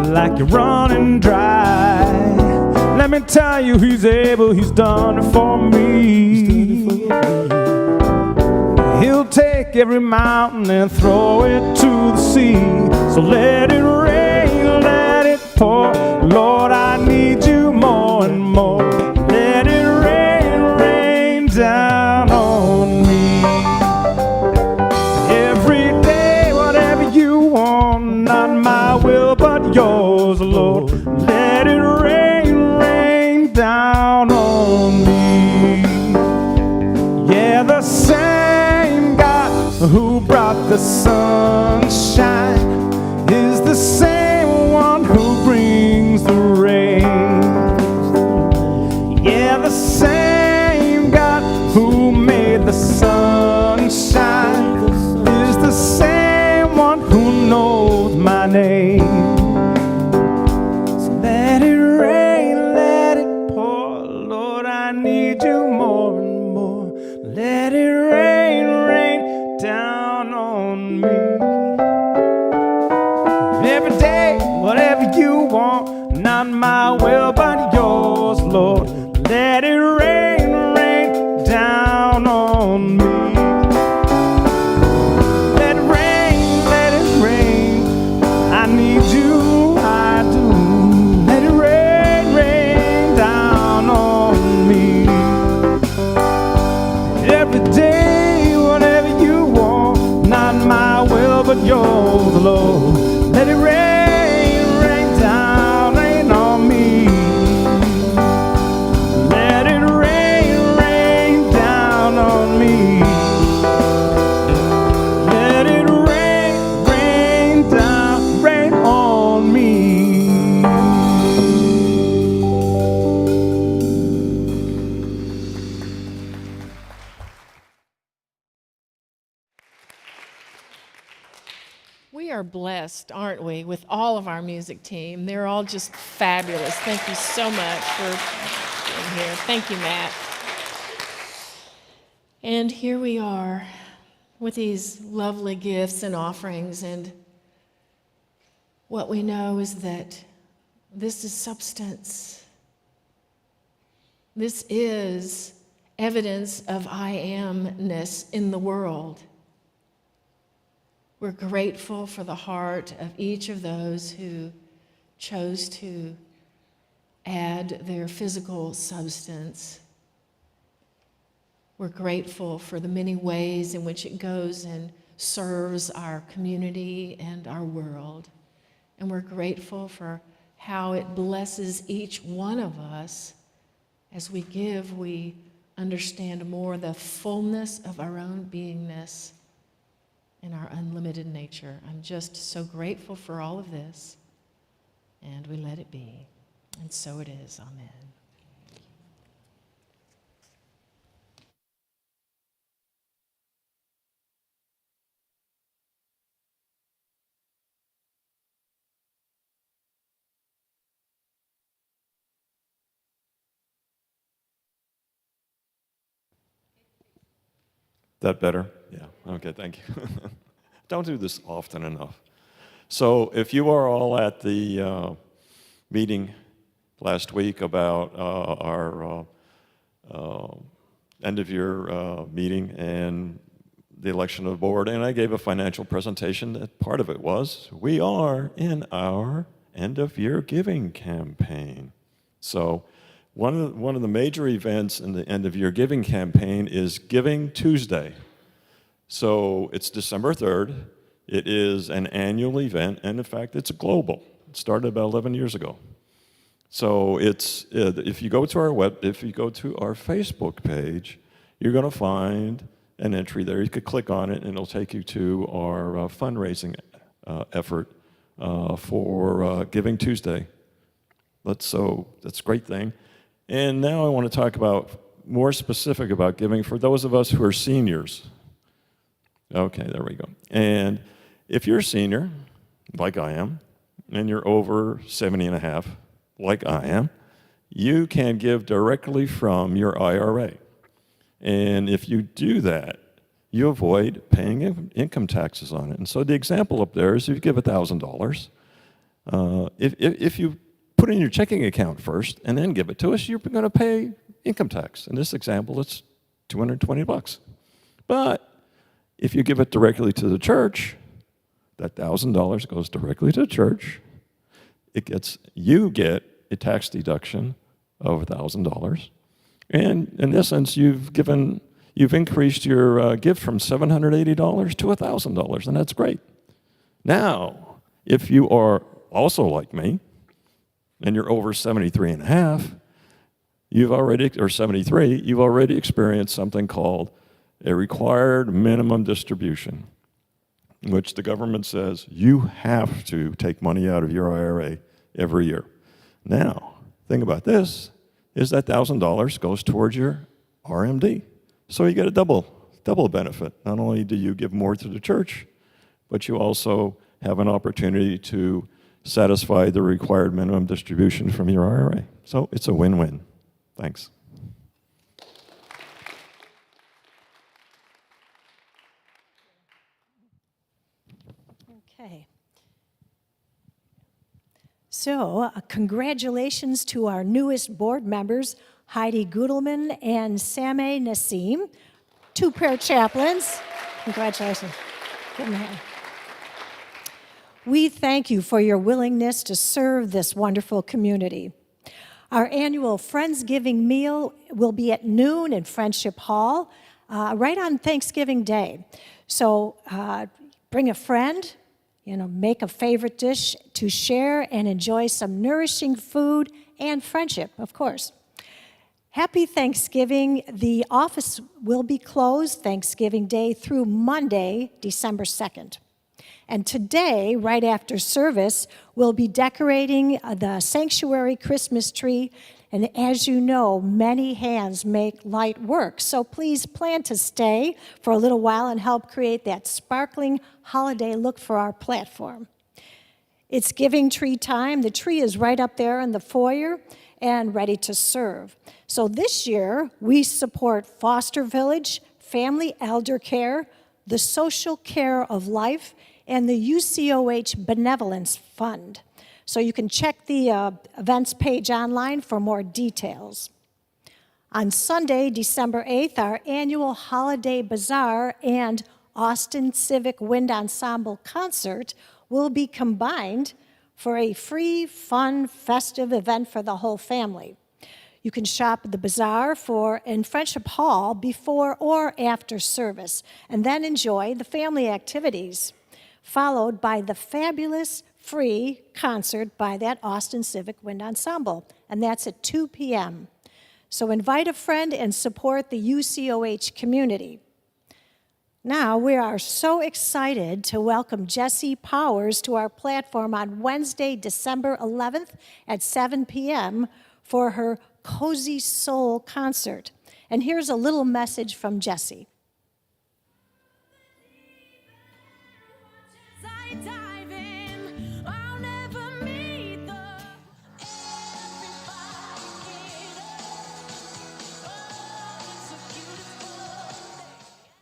like you're running dry? Let me tell you, he's able, he's done it for me. He'll take every mountain and throw it to the sea. So let it rain, let it pour. Lord, I need you more and more. Let it rain, rain down on me. Every day, whatever you want, not my will but yours, Lord. Let it rain, rain down on me. Yeah, the same God who brought the sunshine is the same one who brings the rain. Yeah, the same God who made the sunshine is the same one who knows my name. So let it rain, let it pour. Lord, I need you more and more. Let it rain, rain down on me. Every day, whatever you want, not my will but yours, Lord. Let it rain, rain down on me. Let it rain, I need you, I do. Let it rain, rain down on me. Every day, whatever you want, not my will but yours, Lord. Let it rain, rain down, rain on me. Let it rain, rain down on me. Let it rain, rain down, rain on me. We are blessed, aren't we, with all of our music team. They're all just fabulous. Thank you so much for being here. Thank you, Matt. And here we are, with these lovely gifts and offerings. And what we know is that this is substance. This is evidence of I amness in the world. We're grateful for the heart of each of those who chose to add their physical substance. We're grateful for the many ways in which it goes and serves our community and our world. And we're grateful for how it blesses each one of us. As we give, we understand more the fullness of our own beingness and our unlimited nature. I'm just so grateful for all of this, and we let it be. And so it is. Amen. That better? Yeah. Okay, thank you. Don't do this often enough. So if you are all at the meeting last week about our end-of-year meeting and the election of the board, and I gave a financial presentation that part of it was, we are in our end-of-year giving campaign. So one of the major events in the end-of-year giving campaign is Giving Tuesday. So it's December 3rd. It is an annual event, and in fact, it's global. It started about 11 years ago. So it's if you go to our Facebook page, you're going to find an entry there. You could click on it, and it'll take you to our fundraising effort for Giving Tuesday. That's a great thing. And now I want to talk about more specific about giving for those of us who are seniors. Okay, there we go. And if you're a senior, like I am, and you're over 70 and a half, like I am, you can give directly from your IRA. And if you do that, you avoid paying income taxes on it. And so the example up there is if you give $1,000, if you put it in your checking account first and then give it to us, you're going to pay income tax. In this example, it's $220. But if you give it directly to the church, that $1,000 goes directly to the church. You get a tax deduction of $1,000. And in essence, you've increased your gift from $780 to $1,000, and that's great. Now, if you are also like me, and you're over 73 and a half, or 73, you've already experienced something called a required minimum distribution, in which the government says you have to take money out of your IRA every year. Now, the thing about this is that $1,000 goes towards your RMD. So you get a double benefit. Not only do you give more to the church, but you also have an opportunity to satisfy the required minimum distribution from your IRA. So it's a win-win. Thanks. Okay. So, congratulations to our newest board members, Heidi Gudelman and Sameh Nassim, 2 prayer chaplains. Congratulations. Give them a hand. We thank you for your willingness to serve this wonderful community. Our annual Friendsgiving meal will be at noon in Friendship Hall, right on Thanksgiving Day. So bring a friend, make a favorite dish to share and enjoy some nourishing food and friendship, of course. Happy Thanksgiving. The office will be closed Thanksgiving Day through Monday, December 2nd. And today, right after service, we'll be decorating the sanctuary Christmas tree. And as you know, many hands make light work. So please plan to stay for a little while and help create that sparkling holiday look for our platform. It's giving tree time. The tree is right up there in the foyer and ready to serve. So this year, we support Foster Village, Family Elder Care, the Social Care of Life, and the UCOH Benevolence Fund. So you can check the events page online for more details. On Sunday, December 8th, our annual Holiday Bazaar and Austin Civic Wind Ensemble concert will be combined for a free, fun, festive event for the whole family. You can shop at the bazaar in Friendship Hall before or after service, and then enjoy the family activities, followed by the fabulous free concert by that Austin Civic Wind Ensemble, and that's at 2 p.m. So invite a friend and support the UCOH community. Now, we are so excited to welcome Jessie Powers to our platform on Wednesday, December 11th at 7 p.m. for her Cozy Soul concert. And here's a little message from Jessie.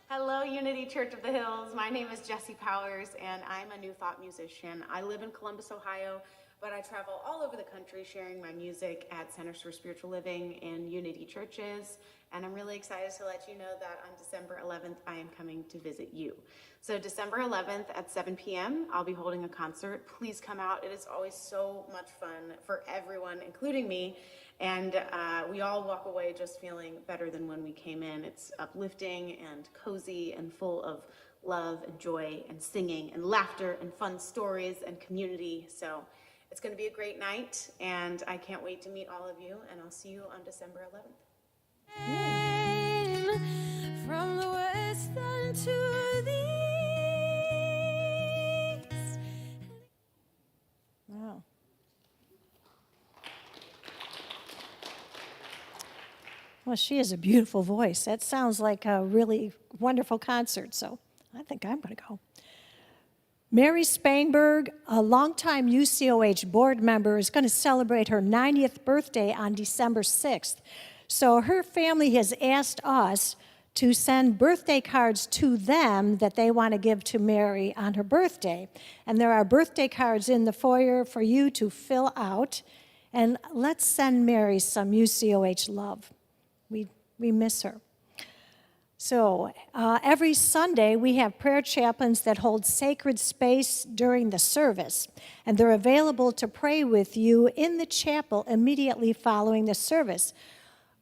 Hello, Unity Church of the Hills. My name is Jessie Powers, and I'm a New Thought musician. I live in Columbus, Ohio, but I travel all over the country sharing my music at Centers for Spiritual Living and Unity churches. And I'm really excited to let you know that on December 11th, I am coming to visit you. So December 11th at 7 p.m., I'll be holding a concert. Please come out. It is always so much fun for everyone, including me. And we all walk away just feeling better than when we came in. It's uplifting and cozy and full of love and joy and singing and laughter and fun stories and community. So it's going to be a great night, and I can't wait to meet all of you, and I'll see you on December 11th. From the west unto the east. Wow. Well, she has a beautiful voice. That sounds like a really wonderful concert, so I think I'm going to go. Mary Spangberg, a longtime UCOH board member, is going to celebrate her 90th birthday on December 6th. So her family has asked us to send birthday cards to them that they want to give to Mary on her birthday. And there are birthday cards in the foyer for you to fill out. And let's send Mary some UCOH love. We miss her. So every Sunday, we have prayer chaplains that hold sacred space during the service, and they're available to pray with you in the chapel immediately following the service.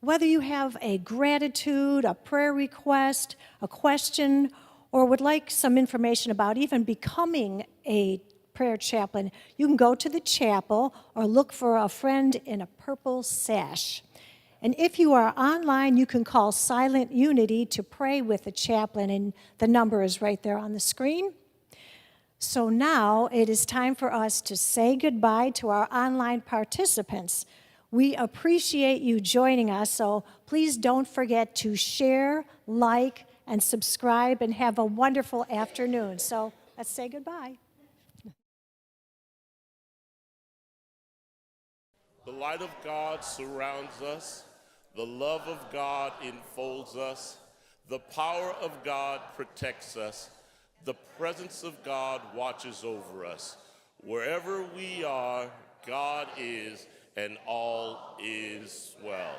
Whether you have a gratitude, a prayer request, a question, or would like some information about even becoming a prayer chaplain, you can go to the chapel or look for a friend in a purple sash. And if you are online, you can call Silent Unity to pray with the chaplain, and the number is right there on the screen. So now it is time for us to say goodbye to our online participants. We appreciate you joining us, so please don't forget to share, like, and subscribe, and have a wonderful afternoon. So let's say goodbye. The light of God surrounds us. The love of God enfolds us. The power of God protects us. The presence of God watches over us. Wherever we are, God is, and all is well.